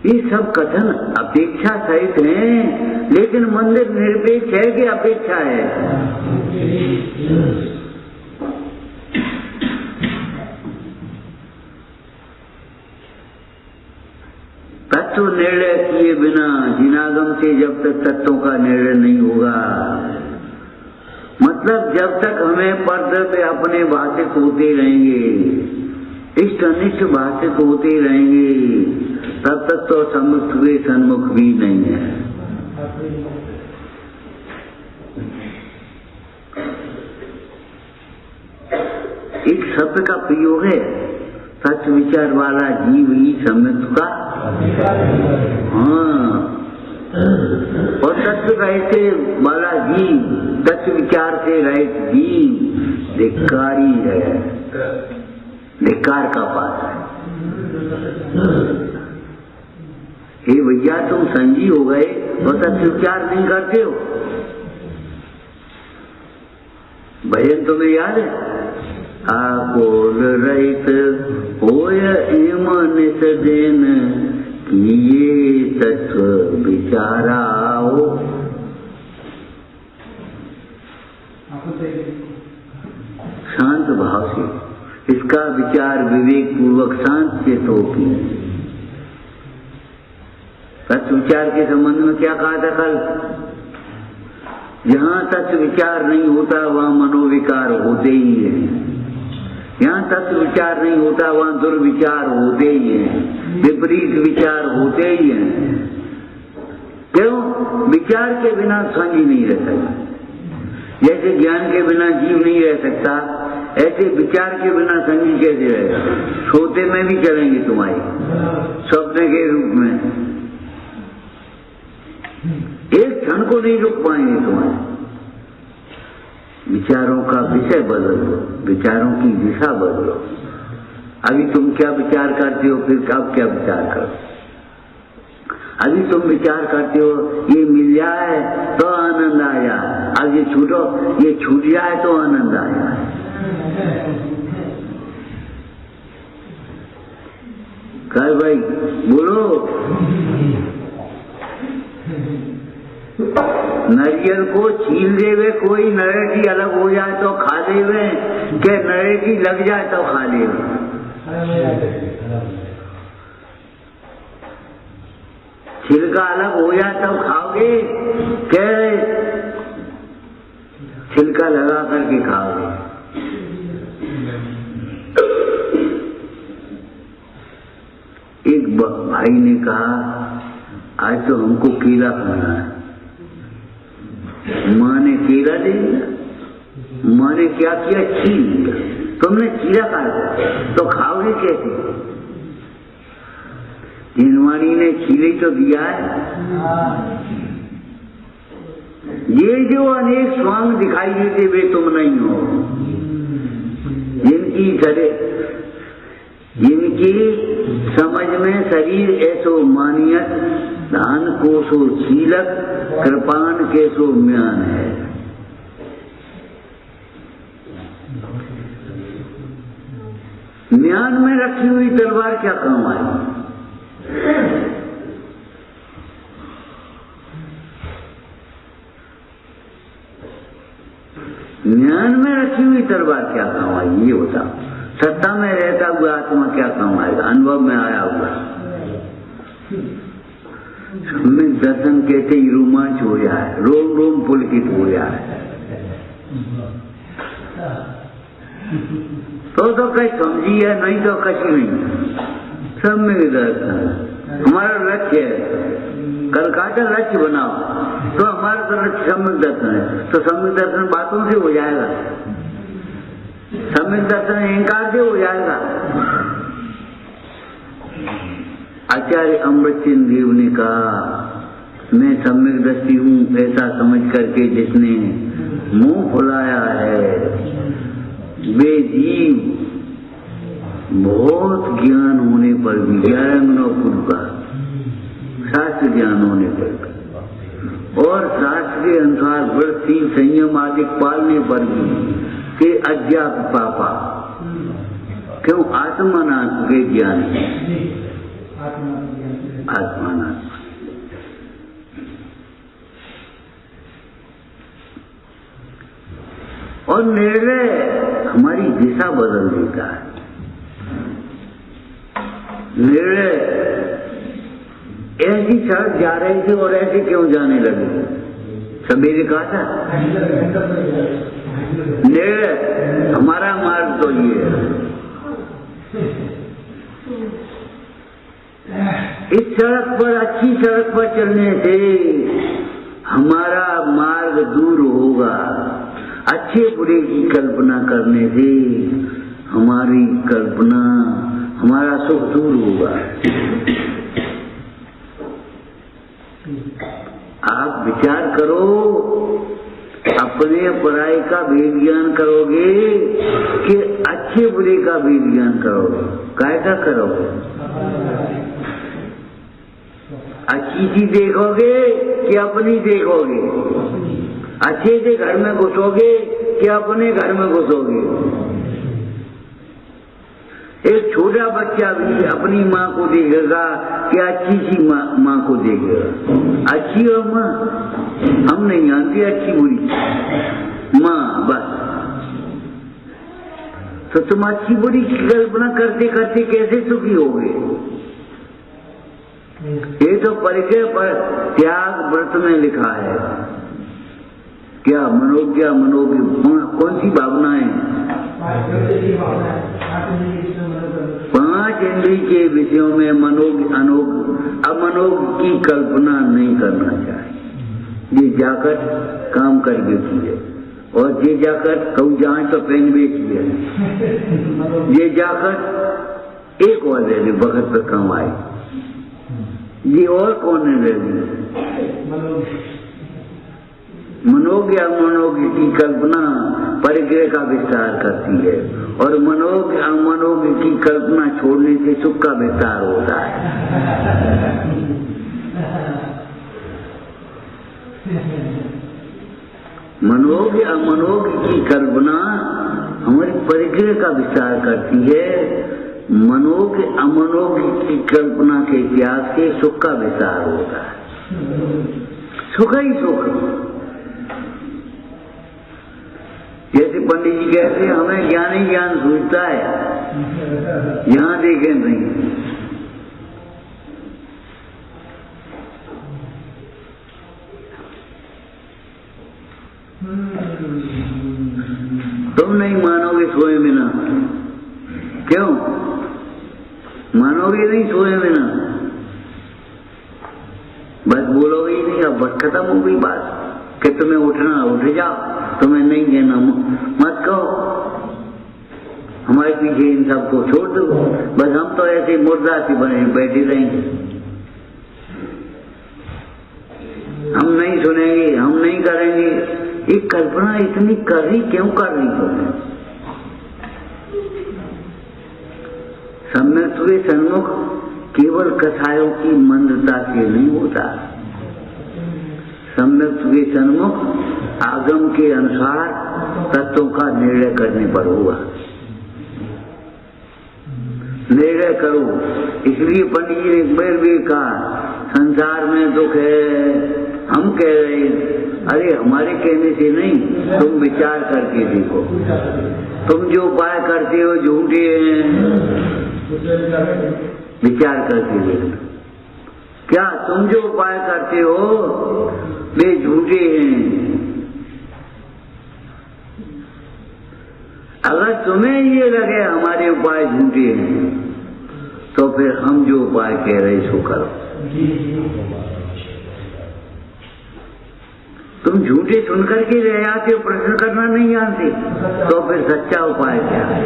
ये सब कथन अपेक्षा सहित हैं, लेकिन मंदिर निरपेक्ष है कि अपेक्षा है? तत्व निर्णय किए बिना जिनागम से जब तक तत्वों का निर्णय नहीं होगा, मत मतलब जब तक हमें पर्दे पे अपने भाषित होते रहेंगे, इष्ट अनिष्ट भाषित होते रहेंगे, तब तक तो समुख वे सन्मुख भी नहीं है। एक शब्द का प्रयोग है, सच विचार वाला जीव ही सम्यक का। हाँ, और सत्य रहते वाला जीव, सच विचार से रहित जीव धिक्कारी है, धिक्कार का पात्र है। हे भैया, तुम संजी हो गए और सच विचार नहीं करते हो। भजन तुम्हें याद है? आकोल रहित होय ईमान सदेन, किए तत्व विचाराओ। शांत भाव से इसका विचार विवेक पूर्वक शांत से तो की। तत्व विचार के संबंध में क्या कहा था कल? जहाँ तत्व विचार नहीं होता वहाँ मनोविकार होते ही है। यहाँ तत्व विचार नहीं होता वहाँ दुर्विचार होते ही हैं, विपरीत विचार होते ही हैं। क्यों? विचार के बिना संजी नहीं रह सकता। जैसे ज्ञान के बिना जीव नहीं रह सकता, ऐसे विचार के बिना संजी कैसे रहेगा? सोते में भी चलेंगे तुम्हारे, स्वप्न के रूप में एक क्षण को नहीं रुक पाएंगे तुम्हारे। विचारों का विषय बदलो, विचारों की दिशा बदलो। अभी तुम क्या विचार करते हो, फिर कब क्या विचार करो? अभी तुम विचार करते हो ये मिल जाए तो आनंद आया, अब ये छूटो, ये छूट जाए तो आनंद आया। कल भाई बोलो, नारियल को छील देवे कोई, नरेटी अलग हो जाए तो खा लेवे, के नरेटी लग जाए तो खा लेवे। छिलका अलग हो जाए तब खाओगे, के छिलका लगा करके खाओगे? एक भाई ने कहा आज तो हमको केला खाना है। माँ ने केला दे दिया। माँ ने क्या किया? छील दिया। तुमने चीरा खाया तो खाओगे कैसे? जिनवाणी ने छीले तो दिया है। ये जो अनेक स्वांग दिखाई देते वे तुम नहीं हो, जिनकी समझ में शरीर ऐसो मानियत, धान को सो छीलक, कृपान के सो म्यान है। म्यान में रखी हुई तलवार क्या काम आई? ज्ञान में रखी हुई तलवार क्या काम आई? ये होता। सत्ता में रहता हुआ आत्मा क्या काम आएगा? अनुभव में आया हुआ। हमें दर्शन कहते ही रोमांच हो जाए, रोम रोम पुलकित हो जाए। तो कहीं समझी है, नहीं तो कहीं नहीं। सब में दर्शन हमारा लक्ष्य है। कल का लक्ष्य बनाओ तो हमारा तो लक्ष्य सम्यक दर्शन है। तो सम्यक दर्शन बातों से हो जाएगा, सम्यक दर्शन अहंकार से हो जाएगा। आचार्य अमृतचंद देव ने कहा, मैं सम्यक दृष्टि हूँ ऐसा समझ करके जिसने मुंह फुलाया है वे जीव बहुत ज्ञान होने पर भी, 11 गुणों का शास्त्र ज्ञान होने पर और शास्त्र के अनुसार वृत्ति संयम आदि पालने पर भी के अज्ञात पापा, क्यों? आत्मानात्म के ज्ञान, आत्मानात्म। और निर्णय हमारी दिशा बदल देता है। निर्णय ऐसी सड़क जा रही थी और ऐसे क्यों जाने लगे? सवेरे कहा था निर्णय हमारा मार्ग तो ये है। इस सड़क पर, अच्छी सड़क पर चलने से हमारा मार्ग दूर होगा। अच्छे बुरे की कल्पना करने से हमारी कल्पना, हमारा सुख दूर होगा। आप विचार करो, अपने पराई का भेद ज्ञान करोगे कि अच्छे बुरे का भेद ज्ञान करोगे? काय का करोगे? अच्छी चीज देखोगे कि अपनी देखोगे? अच्छे से घर में घुसोगे कि अपने घर में घुसोगे? एक छोटा बच्चा भी अपनी माँ को देखेगा कि अच्छी सी माँ को देखेगा। अच्छी हो माँ, हम नहीं जानते अच्छी बुरी माँ, बस। तो तुम अच्छी बुरी की कल्पना करते करते कैसे सुखी होगे? ये तो परिचय पर त्याग व्रत में लिखा है। क्या मनोज्ञा, कौन सी भावनाएं? 5 इंद्रिय के विषयों में अमनोग की कल्पना नहीं करना चाहिए। ये जाकर काम कर बेची है, और ये जाकर कहूँ जांच तो पेन बेची है। ये जाकर एक और दे दी वक्त पर काम आई, ये और कौन है दे दी? मनोज्ञ अमनोज्ञ की कल्पना परिग्रह का विस्तार करती है, और मनोज्ञ अमनोज्ञ की कल्पना छोड़ने से सुख का विस्तार होता है। मनोज्ञ अमनोज्ञ की कल्पना हमारी परिग्रह का विस्तार करती है। मनोज्ञ अमनोज्ञ की कल्पना के त्याग से सुख का विस्तार होता है। सुख ही सुख। जैसे पंडित जी कहते हैं हमें ज्ञान ही ज्ञान सूझता है, यहाँ देखें नहीं। तुम नहीं मानोगे सोए बिना। क्यों मानोगे? नहीं सोए बिना, बस बोलोगे ही नहीं। अब बस खत्म हो गई बात कि तुम्हें उठना, उठ जाओ, तुम्हें नहीं देना मत कहो। हमारे पीछे इन सबको छोड़ दो, बस हम तो ऐसे मुर्दा से बने बैठे रहेंगे। हम नहीं सुनेंगे, हम नहीं करेंगे। ये कल्पना इतनी कर रही, क्यों कर रही तुमने? सम्यक के सन्मुख केवल कसायों की मंदता से नहीं होता। सम्यक के सन्मुख आगम के अनुसार तत्वों का निर्णय करने पर होगा। निर्णय करो। इसलिए पंडित जी ने एक बार भी कहा संसार में दुख है। हम कह रहे अरे हमारे कहने से नहीं, तुम विचार करके देखो। तुम जो उपाय करते हो झूठे हैं, विचार करके देखो। क्या तुम जो उपाय करते हो वे झूठे हैं? अगर तुम्हें ये लगे हमारे उपाय झूठे हैं, तो फिर हम जो उपाय कह रहे सो करो। तुम झूठे सुनकर के रह जाते हो, प्रश्न करना नहीं जानते, तो फिर सच्चा उपाय क्या है?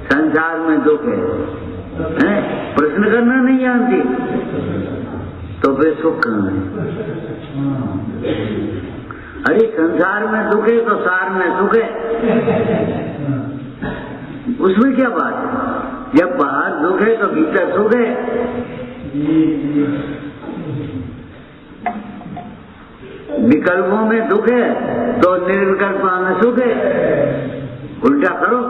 संसार में दुख है, प्रश्न करना नहीं जानते, तो फिर सुख कहाँ है? अरे संसार में दुख है तो सार में सुख है, उसमें क्या बात है? जब बाहर दुख है तो भीतर सुख है। विकल्पों में दुख है तो निर्विकल्प में सुख है। उल्टा करो।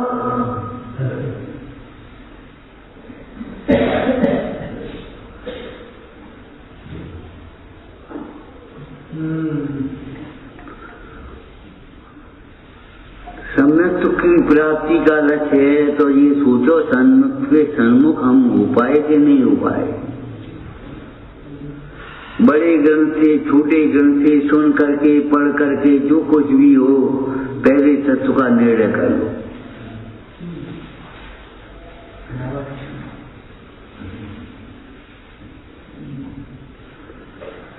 सम्यक सुख की प्राप्ति का लक्ष्य है तो ये सोचो सन्मुख के सन्मुख हम हो पाए कि नहीं हो पाए। बड़े ग्रंथ से छोटे ग्रंथ से सुन करके पढ़ करके जो कुछ भी हो पहले सत्य का निर्णय कर लो।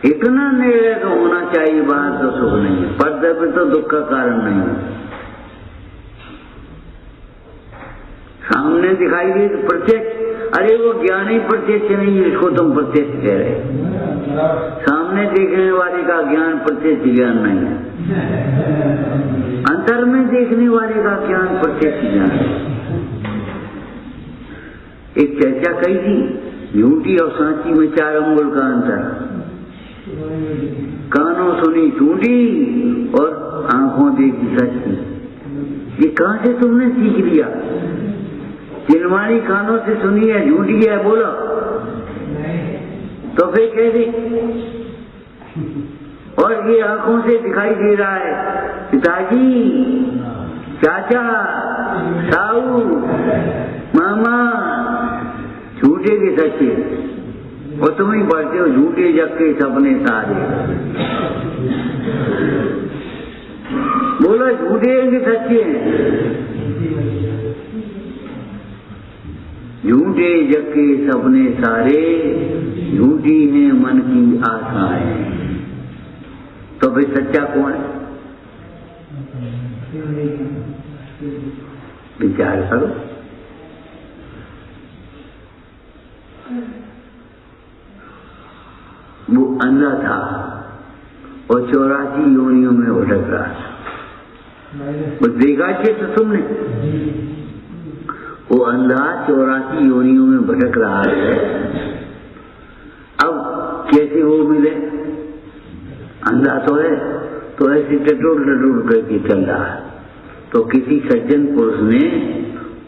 इतना निर्णय तो होना चाहिए, बात तो सुख नहीं है, पर तो दुख का कारण नहीं है। सामने दिखाई दे तो प्रत्यक्ष, अरे वो ज्ञान ही प्रत्यक्ष नहीं है, इसको तुम प्रत्यक्ष कह रहे। सामने देखने वाले का ज्ञान प्रत्यक्ष ज्ञान नहीं है, अंतर में देखने वाले का ज्ञान प्रत्यक्ष ज्ञान है। एक चर्चा कही थी, झूठी और सांची में 4 अंगुल का अंतर। कानों सुनी झूठी और आंखों देखी सच्ची। ये कहां से तुमने सीख लिया? जिनवाणी कानों से सुनी है झूठी है बोलो, तो फिर कह दे। और ये आंखों से दिखाई दे रहा है, पिताजी, चाचा, साऊ, मामा, झूठे के सच्चे, और तुम ही पढ़ते हो झूठे जग के सपने सारे। बोलो झूठे हैं कि सच्चे हैं? झूठे जग के सपने सारे, झूठी हैं मन की आशाएं। तो भाई सच्चा कौन है? विचार करो। वो अंधा था और 84 योनियों में भटक रहा था। वो देखा तो तुमने, वो अंधा 84 योनियों में भटक रहा है। अब कैसे वो मिले? अंधा तो है, तो ऐसे टटोल टटोल करके चल रहा है। तो किसी सज्जन पुरुष ने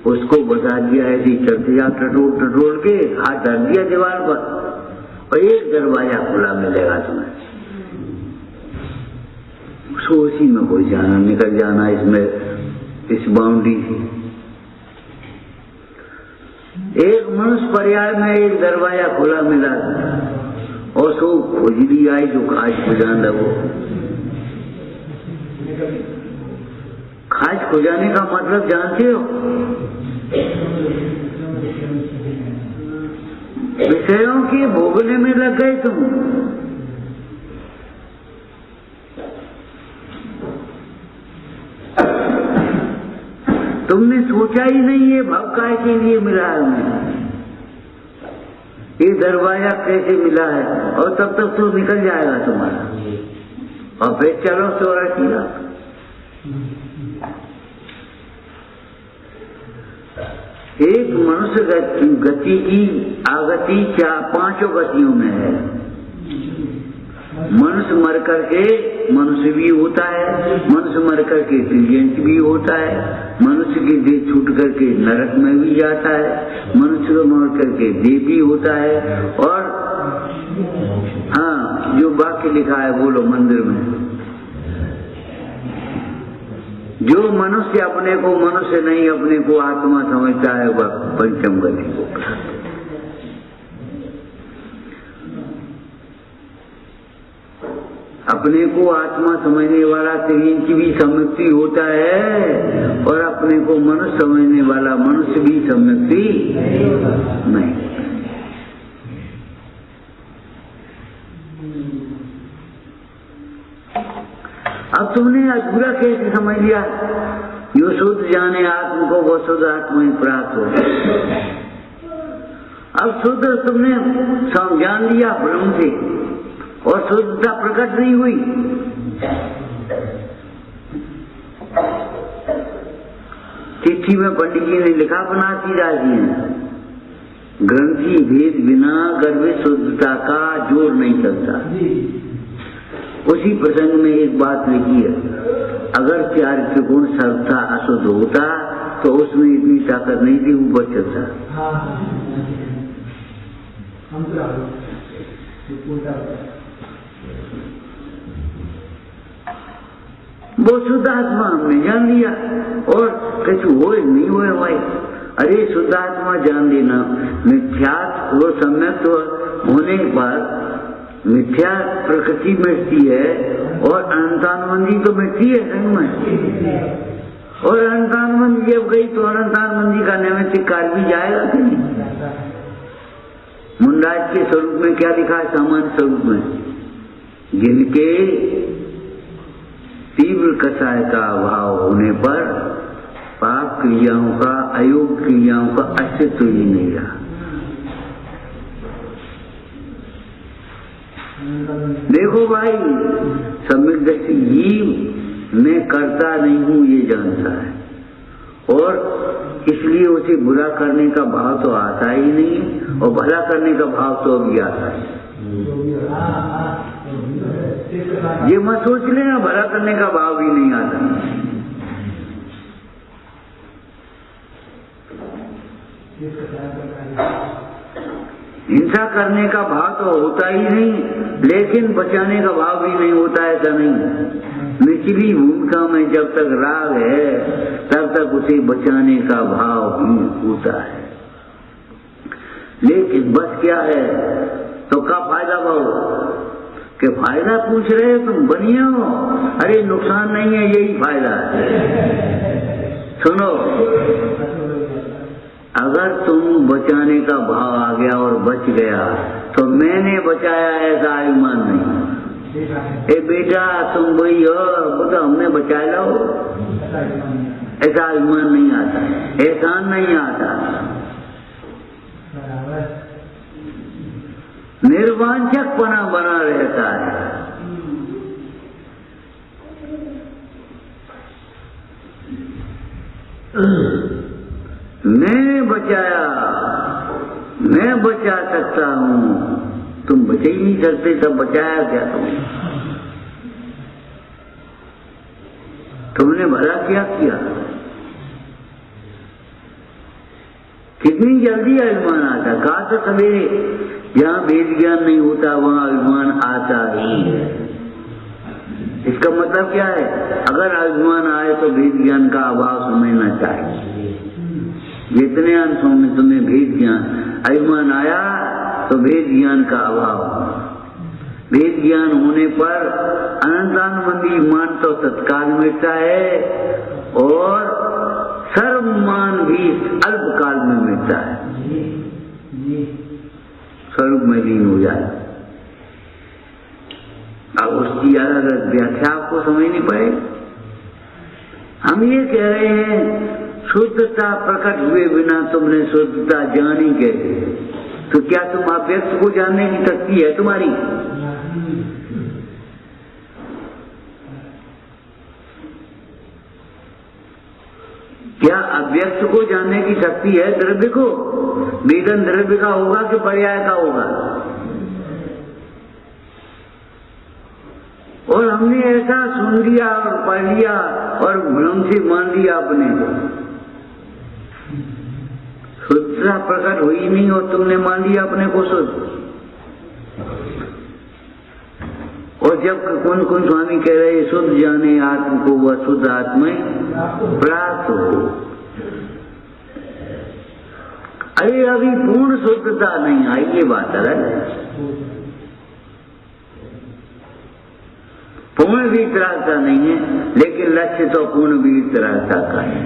उसको बता दिया, ऐसे चलते जा टटोल टटोल के हाथ डाल दिया दीवार पर और एक दरवाजा खुला मिलेगा तुम्हें, उसको उसी में कोई जाना, निकल जाना इसमें, इस बाउंड्री से। एक मनुष्य पर्याय में एक दरवाजा खुला मिला और सो खुजली आई जो खाज खुजान वो। खाज खुजाने का मतलब जानते हो? विषयों के भोगने में लग गए तुम। तुमने सोचा ही नहीं ये भाव काय के लिए मिला है हमें, ये दरवाजा कैसे मिला है, और तब तक तो निकल जाएगा तुम्हारा। और फिर चलो 84 लाख। एक मनुष्य गति की आगति 5 गतियों में है। मनुष्य मर करके मनुष्य भी होता है, मनुष्य मर करके दिव्यंश भी होता है, मनुष्य की देह छूट करके नरक में भी जाता है, मनुष्य को मर करके देव भी होता है। और हाँ, जो वाक्य लिखा है बोलो मंदिर में, जो मनुष्य अपने को मनुष्य नहीं अपने को आत्मा समझता है वह पंचम गति को प्राप्त। अपने को आत्मा समझने वाला शरीर की भी सम्यक्ति होता है और अपने को मनुष्य समझने वाला मनुष्य भी सम्यक्ति नहीं। अब तुमने अधूरा कैसे समझ लिया? जो शुद्ध जाने आत्म को वो शुद्ध आत्मा ही प्राप्त हो। अब शुद्ध तुमने जान लिया ब्रह्म से और शुद्धता प्रकट नहीं हुई। चिट्ठी में पंडित जी ने लिखा बनाती राजी है, ग्रंथि भेद बिना गर्भ शुद्धता का जोर नहीं चलता। उसी प्रसंग में एक बात लिखी है, अगर 4 त्रिकोण सर्वथा अशुद्ध होता तो उसमें इतनी ताकत नहीं थी, ऊपर चलता। वो शुद्ध आत्मा हमने जान लिया और कैसे हो नहीं हुए भाई। अरे शुद्ध आत्मा जान लेना, मिथ्यात्व वो सम्यक होने पर मिथ्या प्रकृति मिटती है और अनंतानंदी तो मिटती है संग में। और अनंतानंदी जब गई तो अनंतानंदी का नैमित्तिक कार्य भी जाएगा कि नहीं। मुंडाज के स्वरूप में क्या दिखा है? सामान्य स्वरूप में जिनके तीव्र कषाय का अभाव होने पर पाप क्रियाओं का, अयोग्य क्रियाओं का अस्तित्व ही नहीं रहा। देखो भाई, सम्यक दृष्टि जीव मैं करता नहीं हूं ये जानता है, और इसलिए उसे बुरा करने का भाव तो आता ही नहीं, और भला करने का भाव तो अभी आता है। ये मत सोच लेना भला करने का भाव भी नहीं आता। हिंसा करने का भाव तो होता ही नहीं, लेकिन बचाने का भाव भी नहीं होता, ऐसा नहीं। निचली भूमिका में जब तक राग है तब तक उसे बचाने का भाव भी होता है। लेकिन बस क्या है तो का फायदा भाव कि फायदा पूछ रहे हो तुम, बनिए हो। अरे नुकसान नहीं है, यही फायदा है। सुनो, अगर तुम बचाने का भाव आ गया और बच गया तो मैंने बचाया ऐसा अभिमान नहीं। ए बेटा तुम वही हो, वो तो हमने बचा लो, ऐसा अभिमान नहीं आता, एहसान नहीं आता। निर्वांछकपना बना रहता है। मैं बचाया, मैं बचा सकता हूं, तुम बचा ही नहीं सकते, तब बचाया क्या तुमने भला क्या किया? कितनी जल्दी अभिमान आता। कहा तो सवेरे जहां वेद ज्ञान नहीं होता वहां अभिमान आता ही है। इसका मतलब क्या है? अगर अभिमान आए तो वेद ज्ञान का अभाव समझना चाहिए। जितने अंशों में तुम्हें भेद ज्ञान अभिमान आया तो भेद ज्ञान का अभाव। भेद ज्ञान होने पर अनंतानुबंधी मान तो तत्काल मिटता है और सर्व मान भी अल्पकाल में मिटता है, स्वरूप में लीन हो जाए। अब उसकी अलग व्याख्या आपको समझनी पड़े। हम ये कह रहे हैं शुद्धता प्रकट हुए बिना तुमने शुद्धता जानी कैसे? तो क्या तुम अव्यक्त को जानने की शक्ति है तुम्हारी? क्या अव्यक्त को जानने की शक्ति है द्रव्य को? वेदन द्रव्य का होगा कि पर्याय का होगा? और हमने ऐसा सुन लिया और पढ़ लिया और भ्रम से मान लिया अपने को। शुद्धता प्रकट हुई नहीं और तुमने मान लिया अपने को शुद्ध। और जब कौन कौन स्वामी कह रहे शुद्ध जाने आत्म को वह शुद्ध आत्मा प्राप्त हो। अरे अभी पूर्ण शुद्धता नहीं आई, ये बात है। पूर्ण वीतरागता नहीं है, लेकिन लक्ष्य तो पूर्ण वीतरागता का है।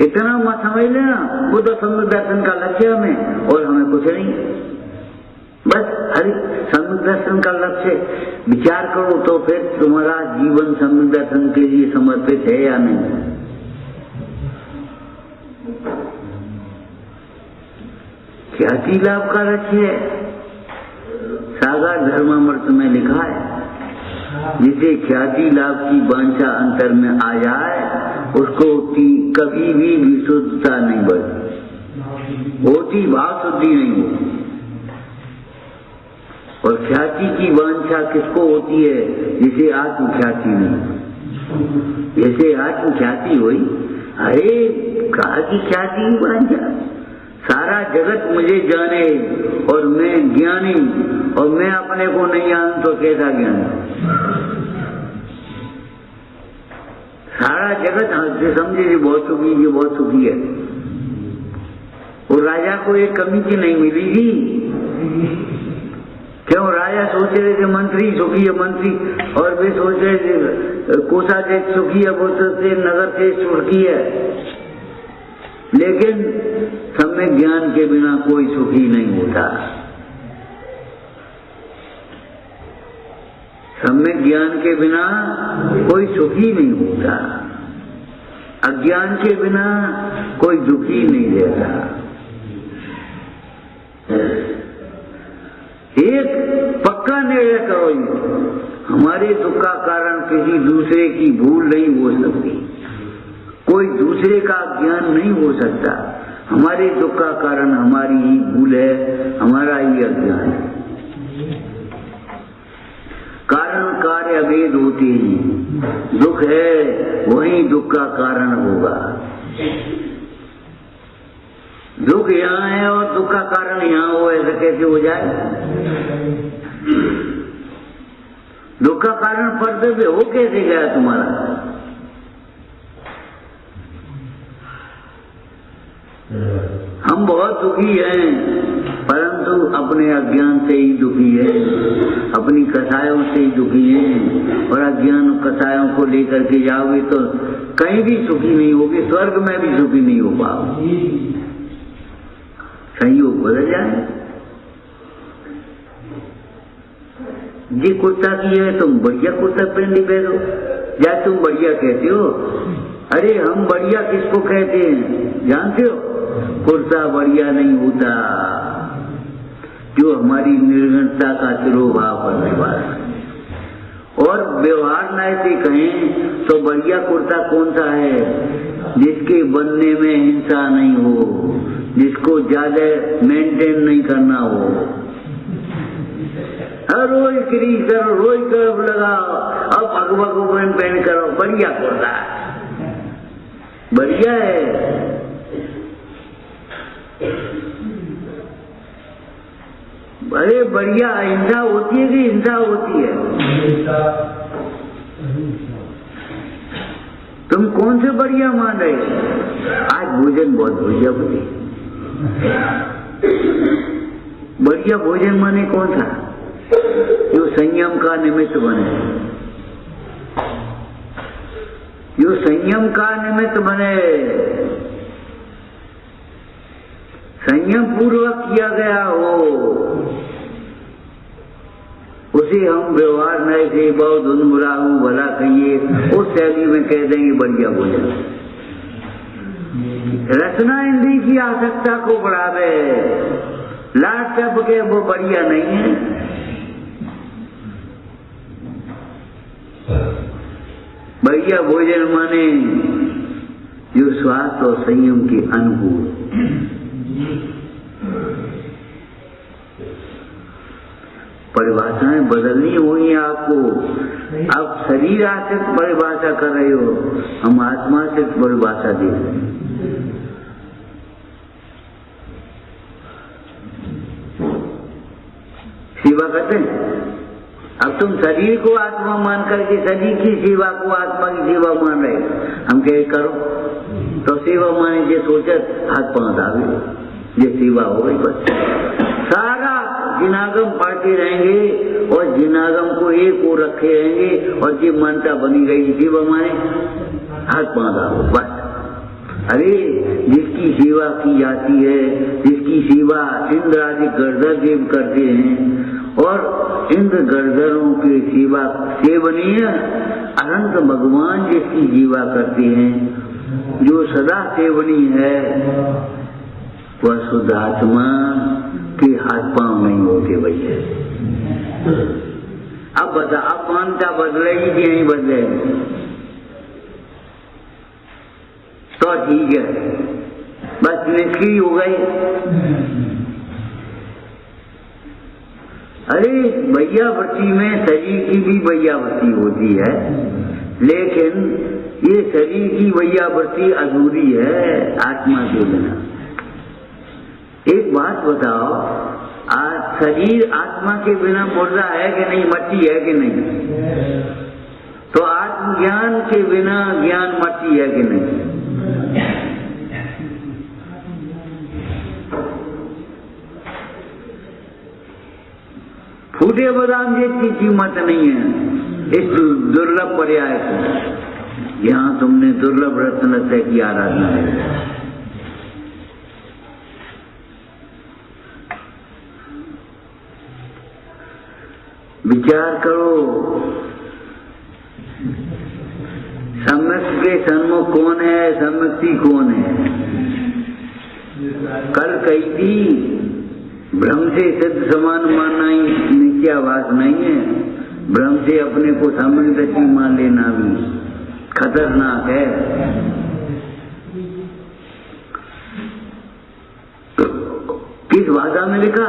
इतना मत समझ लेना, बुद्ध सम्यक दर्शन का लक्ष्य हमें और हमें कुछ नहीं। बस हरि सम्यक दर्शन का लक्ष्य विचार करो तो फिर तुम्हारा जीवन सम्यक दर्शन के लिए समर्पित है या नहीं। ख्याति लाभ का लक्ष्य है। सागर धर्मामृत में लिखा है, जिसे ख्याति लाभ की वांछा अंतर में आ जाए उसको कभी भी विशुद्धता नहीं बढ़ती, होती भाव शुद्धि नहीं होती। और ख्याति की वांछा किसको होती है? जिसे आत्मख्याति नहीं। जैसे आत्मख्याति हुई, अरे कहा की ख्याति की वांछा, सारा जगत मुझे जाने और मैं ज्ञानी और मैं अपने को नहीं जानूं तो कैसा ज्ञानी? सारा जगत हंसते समझे ये बहुत सुखी है। वो राजा को एक कमी की नहीं मिलेगी। क्यों? राजा सोच रहे थे मंत्री सुखी है, मंत्री और वे सोच रहे थे कोषाध्यक्ष सुखी है, वो सोचते नगर से सुखी है। लेकिन सम्यक ज्ञान के बिना कोई सुखी नहीं होता। सम्यक ज्ञान के बिना कोई सुखी नहीं होता। अज्ञान के बिना कोई दुखी नहीं रहता। एक पक्का निर्णय करो, हमारे दुख का कारण किसी दूसरे की भूल नहीं हो सकती, कोई दूसरे का ज्ञान नहीं हो सकता। हमारे दुख का कारण हमारी ही भूल है, हमारा ही अज्ञान है। कारण कार्य अभेद होते हैं, दुख है वही दुख का कारण होगा। दुख यहाँ है और दुख का कारण यहाँ हो, ऐसा कैसे हो जाए? दुख का कारण पर्दे पे हो कैसे गया तुम्हारा? हम बहुत दुखी हैं, परंतु अपने अज्ञान से ही दुखी है, अपनी कसायों से ही दुखी है। और अज्ञान कसायों को लेकर के जाओगे तो कहीं भी सुखी नहीं होगे, स्वर्ग में भी सुखी नहीं हो पाओगे। संयोग बदल जाए। जी कुर्ता की है, तुम बढ़िया कुर्ता पहन ली पहनो, या तुम बढ़िया कहते हो। अरे हम बढ़िया किसको कहते हैं जानते हो? कुर्ता बढ़िया नहीं होता जो हमारी निर्गुणता का तिरोभाव करने वाला। और व्यवहार न ऐसे कहें तो बढ़िया कुर्ता कौन सा है? जिसके बनने में हिंसा नहीं हो, जिसको ज्यादा मेंटेन नहीं करना हो। हर रोज क्रीज करो, रोज कर्व लगाओ, अब भगवा पहन करो, बढ़िया कुर्ता बढ़िया है। अरे बढ़िया हिंसा होती है कि हिंसा होती है? तुम कौन से बढ़िया मान रहे हो? आज भोजन बहुत बढ़िया बने। बढ़िया भोजन माने कौन सा? जो संयम का निमित्त बने, जो संयम का निमित्त बने, संयम पूर्वक किया गया हो, उसे हम व्यवहार न से बहुत धुंधमुरा हूं भला कहिए, उस शैली में कह देंगे बढ़िया भोजन। रचना इंद्री की आसक्ता को बढ़ावे, लाट टप के वो बढ़िया नहीं है। बढ़िया भोजन माने जो स्वास्थ्य और संयम के अनुकूल। परिभाषाएं बदलनी होगी आपको। आप शरीर आश्रित परिभाषा कर रहे हो, हम आत्मा से परिभाषा दे रहे हैं। सेवा करते हैं। अब तुम शरीर को आत्मा मान करके शरीर की सेवा को आत्मा की सेवा मान रहे, हम कहे करो तो सेवा माने जे सोचे हाथ पांव दावे, ये सेवा हो गई। बस सारा जिनागम पढ़ते रहेंगे और जिनागम को एक को रखे रहेंगे और ये मानता बनी गई सेवा माने हाथ पांव दावे बस। अरे जिसकी सेवा की जाती है, जिसकी सेवा इंद्र आदि गर्दर देव करते हैं, और इंद्र गर्दरों की सेवा सेवनीय अनंत भगवान जिसकी सेवा करते हैं, जो सदा सेवनी है, वह शुद्ध आत्मा के हाथ पांव नहीं होते भैया। अब बता, अब मानता बदलेगी कि नहीं बदलेगी? तो ठीक है, बस निष्क्रिय हो गई। अरे भैयावृत्ति में शरीर की भी भैयावृत्ति होती है, लेकिन ये शरीर की भैयावृत्ति अधूरी है आत्मा के बिना। एक बात बताओ, आज शरीर आत्मा के बिना मुर्दा है कि नहीं, मट्टी है कि नहीं? तो आत्मज्ञान के बिना ज्ञान मट्टी है कि नहीं? फूटे बादाम जितनी कीमत नहीं है इस दुर्लभ पर्याय को। यहाँ तुमने दुर्लभ रत्न की आराधना है। विचार करो, सम्यक के सन्मुख कौन है, सम्यक्ति कौन है? कल कही थी भ्रम से सिद्ध समान मानना ही मिथ्याभास नहीं है, भ्रम से अपने को सम्यक दृष्टि मान लेना भी खतरनाक है। किस भाषा में लिखा?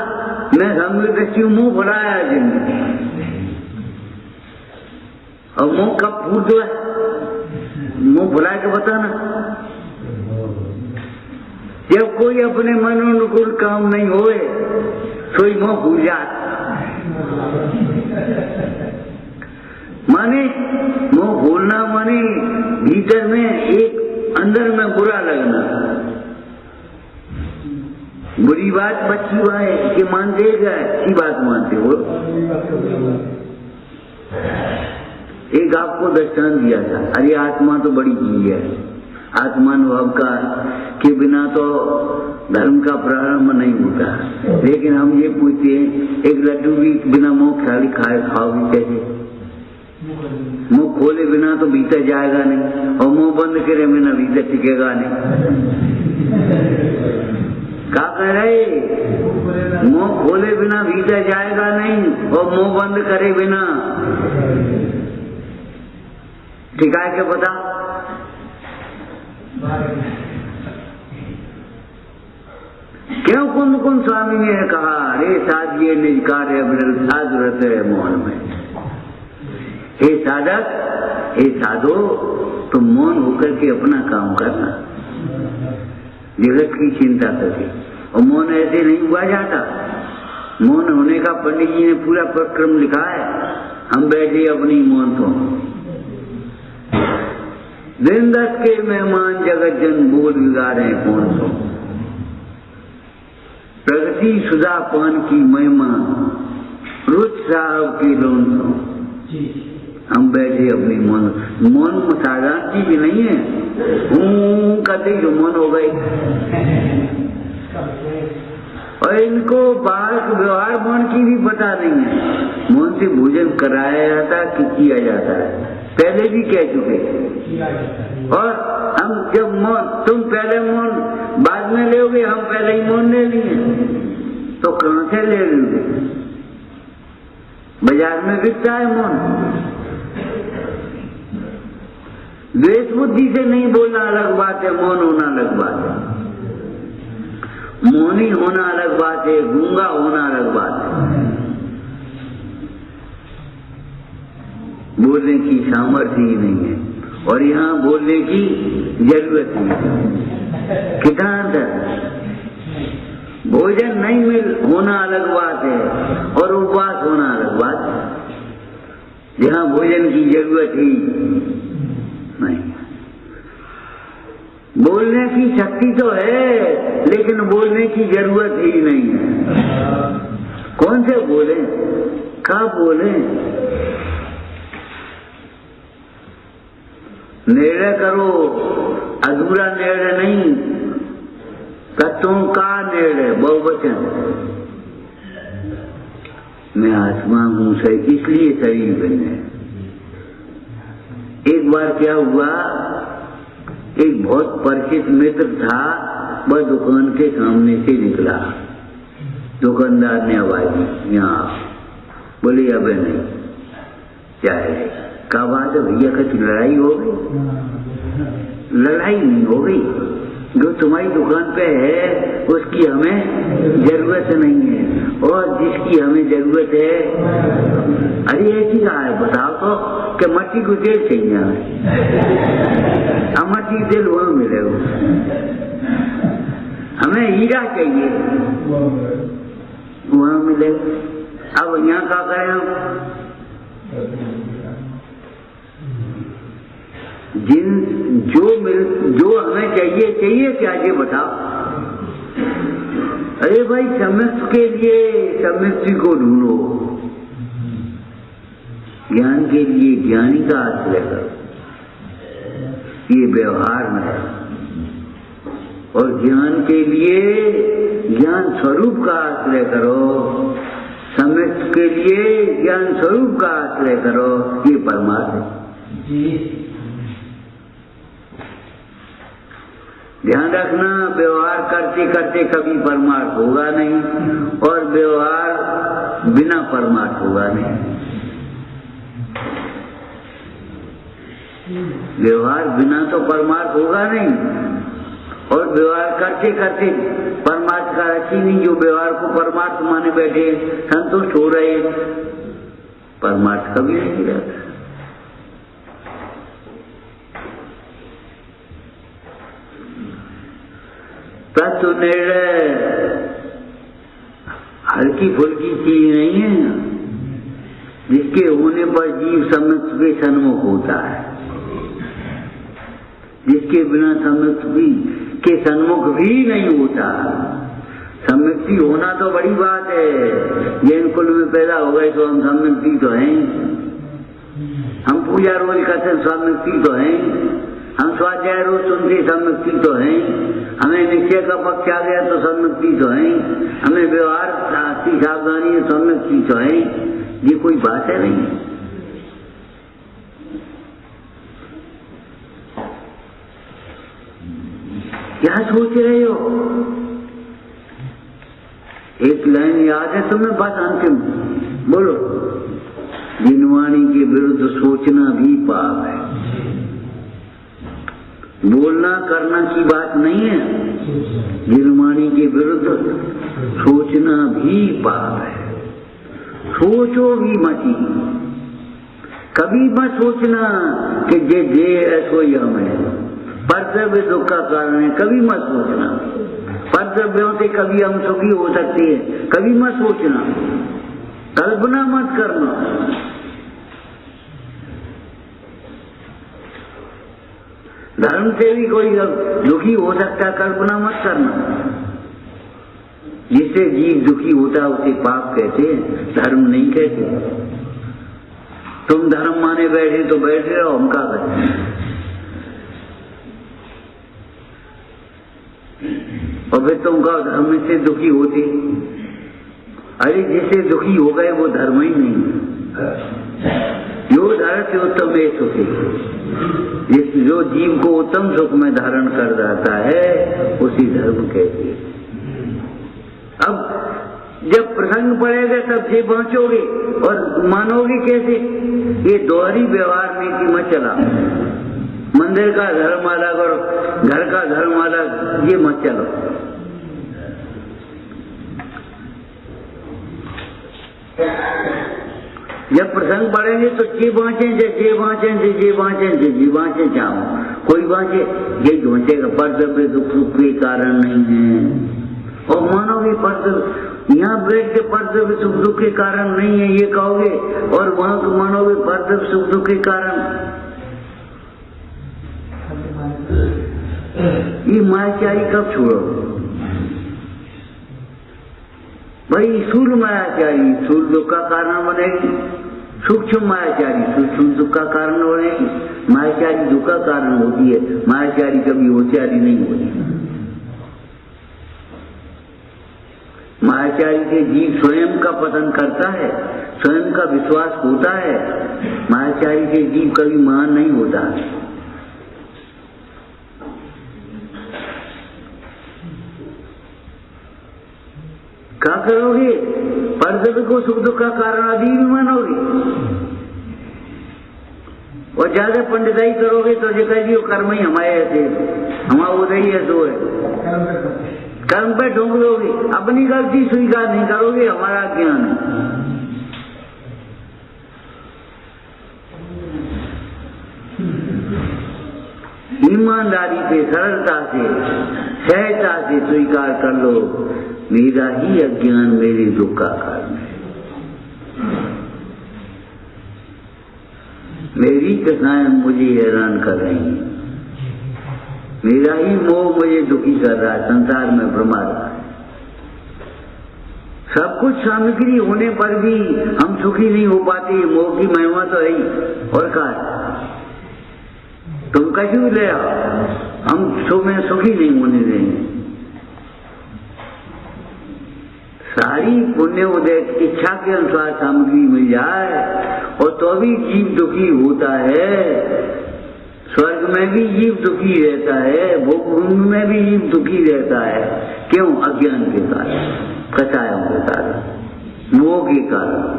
मैं सम्यक दृष्टि मुंह बढ़ाया जिंदगी, और मुंह कब फूट है? मुंह भुला के बताना। जब कोई अपने मन अनुकूल काम नहीं होए तो ही मुंह भूल जाता। माने मुंह भूलना माने भीतर में एक अंदर में बुरा लगना। बुरी बात बच्ची है कि मान देगा, अच्छी बात मानते हो। एक आपको दृष्टांत दिया था, अरे आत्मा तो बड़ी चीज है, आत्मानुभव का के बिना तो धर्म का प्रारंभ नहीं होता। लेकिन हम ये पूछते हैं, एक लड्डू भी बिना मुंह खाली खाओगे कैसे? मुंह खोले बिना तो भीतर जाएगा नहीं, और मुंह बंद करे बिना भीतर टिकेगा नहीं। क्या कह रहे? मुंह खोले बिना भीतर जाएगा नहीं, और मुंह बंद करे बिना टिकाए के बता। क्यों कुंद स्वामी ने कहा, रे साधिये निज कार्य बिरल साधु रहते है मौन में। हे साधक, हे साधो, तुम मौन होकर के अपना काम करना, जगत की चिंता करके। और मौन ऐसे नहीं हुआ जाता। मौन होने का पंडित जी ने पूरा प्रक्रम लिखा है। हम बैठे अपनी मौन तो दिन दस के मेहमान जगत जन बोल बिगाड़े कौन सो। प्रगति सुधा पान की महिमा रुच साहब की लोन सो। हम बैठे अपनी मौन साधारण चीज नहीं है। हूं कहते जो मौन हो गई। और इनको बाहर व्यवहार मौन की भी पता नहीं है। मौन से भोजन कराया जाता कि किया जाता है, पहले भी कह चुके। और हम जब मौन, तुम पहले मौन बाद में लोगे, हम पहले ही मौन ले लिए, तो कहां से ले लोगे? बाजार में बिकता है मौन। द्वेष बुद्धि से नहीं बोलना अलग बात है, मौन होना अलग बात है। मौनी होना अलग बात है, गूंगा होना अलग बात है। बोलने की सामर्थ्य ही नहीं है, और यहाँ बोलने की जरूरत नहीं। कितना अंतर। भोजन नहीं मिल होना अलग बात है, और उपवास होना अलग बात है। जहाँ भोजन की जरूरत ही नहीं। बोलने की शक्ति तो है, लेकिन बोलने की जरूरत ही नहीं है। कौन से बोले, कब बोले? निर्णय करो, अधूरा निर्णय नहीं, तत्वों का निर्णय, बहुवचन। मैं आत्मा हूं से इसलिए शरीर बने। एक बार क्या हुआ, एक बहुत परिचित मित्र था, वह दुकान के सामने से निकला। दुकानदार ने आवाज दी, यहाँ बोले अब नहीं चाहे। क्या बात है भैया, कुछ लड़ाई हो गई? लड़ाई नहीं हो गई, जो तुम्हारी दुकान पे है उसकी हमें जरूरत नहीं है, और जिसकी हमें जरूरत है। अरे ऐसी कहा है, बताओ तो कि मट्टी को तेल चाहिए हमें। हम मट्टी तेल वहां मिले, हमें हीरा चाहिए वहां मिले। अब यहाँ क्या करें हम? जो हमें चाहिए क्या, ये बताओ। अरे भाई, सम्यक के लिए सम्यक्ति को ढूंढो, ज्ञान के लिए ज्ञानी का आश्रय करो, ये व्यवहार में है। और ज्ञान के लिए ज्ञान स्वरूप का आश्रय करो, सम्यक के लिए ज्ञान स्वरूप का आश्रय करो, ये परमार्थ है। ध्यान रखना, व्यवहार करते करते कभी परमार्थ होगा नहीं, और व्यवहार बिना परमार्थ होगा नहीं। व्यवहार बिना तो परमार्थ होगा नहीं, और व्यवहार करते करते परमार्थ का रची नहीं। जो व्यवहार को परमार्थ माने बैठे, संतुष्ट हो रहे, परमार्थ कभी नहीं रहता। तत्व निर्णय हल्की फुल्की चीज नहीं है, जिसके होने पर जीव सम्यक के सन्मुख होता है, जिसके बिना सम्यक के सन्मुख भी नहीं होता। सम्यक्ति होना तो बड़ी बात है, जैन कुल में पैदा हो गए तो हम सम्यक्ति तो हैं, हम पूजा रोज करते सम्यक्ति तो हैं, हम स्वाध्याय रोज सुनते सम्यक्ति तो हैं, हमें निश्चय का पक्ष आ गया तो सम्यक्ति तो हैं, हमें व्यवहार सावधानी सम्यक्ति तो हैं। ये कोई बात है नहीं। क्या सोच रहे हो? एक लाइन याद है तुम्हें? बस अंतिम बोलो। जिनवाणी के विरुद्ध सोचना भी पाप है। बोलना करना की बात नहीं है, जिनवाणी के विरुद्ध सोचना भी पाप है। सोचो भी मती, कभी मत सोचना कि जे दे ऐसो ही हमें परद्रव्य दुख का कारण है, कभी मत सोचना। परद्रव्यों से कभी हम सुखी हो सकते हैं, कभी मत सोचना, कल्पना मत करना। धर्म से भी कोई दुखी हो सकता है, कल्पना मत करना। जिससे जीव दुखी होता है उसे पाप कहते हैं, धर्म नहीं कहते। तुम धर्म माने बैठे तो बैठे रहो, हम क्या करें? और फिर तुम कहो धर्म से दुखी होते। अरे जिससे दुखी हो गए वो धर्म ही नहीं। जो धर्म से उत्तम में सुखी, जो जीव को उत्तम सुख में धारण कर जाता है उसी धर्म कहते हैं। अब जब प्रसंग पड़ेगा तब से पहुंचोगे और मानोगे कैसे? ये दोहरी व्यवहार नीति मत चला। मंदिर का धर्म अलग और घर का धर्म अलग, ये मत चलो। जब प्रसंग पढ़ेंगे तो जे बाँचे जाओ, कोई बाँचे ये बाँचेगा। परद्रव्य दुख के कारण नहीं है। और मानोगे परद्रव्य, यहाँ बैठ के परद्रव्य सुख दुख के कारण नहीं है ये कहोगे, और वहां को मानोगे परद्रव्य सुख दुख के कारण। ये मायाचारी कब छोड़ोगे भाई? स्थूल मायाचारी स्थूल दुख का कारण बनेगी, सूक्ष्म मायाचारी सूक्ष्म दुख का कारण बनेगी। मायाचारी दुख का कारण होती है, मायाचारी कभी होशियारी नहीं होती। मायाचारी से जीव स्वयं का पतन करता है, स्वयं का विश्वास होता है। मायाचारी से जीव कभी महान नहीं होता। क्या करोगे? परद्रव्य को सुख दुख का कारण आदि भी मानोगे, और ज्यादा पंडिताई करोगे तो जो कह दियो कर्म ही हमारे ऐसे, हमारा उदय ही ऐसो है। कर्म पे ढूंढ लोगे, अपनी गलती स्वीकार नहीं करोगे, हमारा ज्ञान है। ईमानदारी से, सरलता से, सहजता से स्वीकार कर लो, मेरा ही अज्ञान मेरे दुख का कारण है। मेरी कथाएं मुझे हैरान कर रही हैं, मेरा ही मोह मुझे दुखी कर रहा है, संसार में भ्रमा रहा है। सब कुछ सामग्री होने पर भी हम सुखी नहीं हो पाते, मोह की महिमा तो है ही। और क्या तुम कैसे ले आओ, हम सुखी नहीं होने देंगे। सारी पुण्य उदय इच्छा के अनुसार सामग्री मिल जाए और तो भी जीव दुखी होता है। स्वर्ग में भी जीव दुखी रहता है, भोग में भी जीव दुखी रहता है। क्यों? अज्ञान के कारण, कषायों के कारण, मोह के कारण।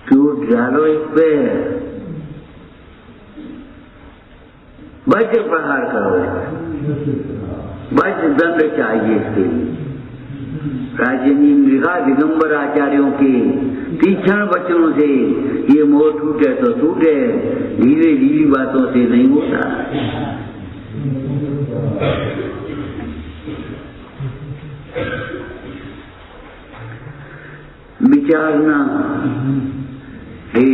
टूट डालो इस पे, वज्र प्रहार करो, वज्र दंड चाहिए इसके लिए। राजनी मृगा दिगंबर आचार्यों के तीक्ष्ण वचनों से ये मोह टूटे तो टूटे, धीरे धीरे बातों से नहीं होता। विचारना हे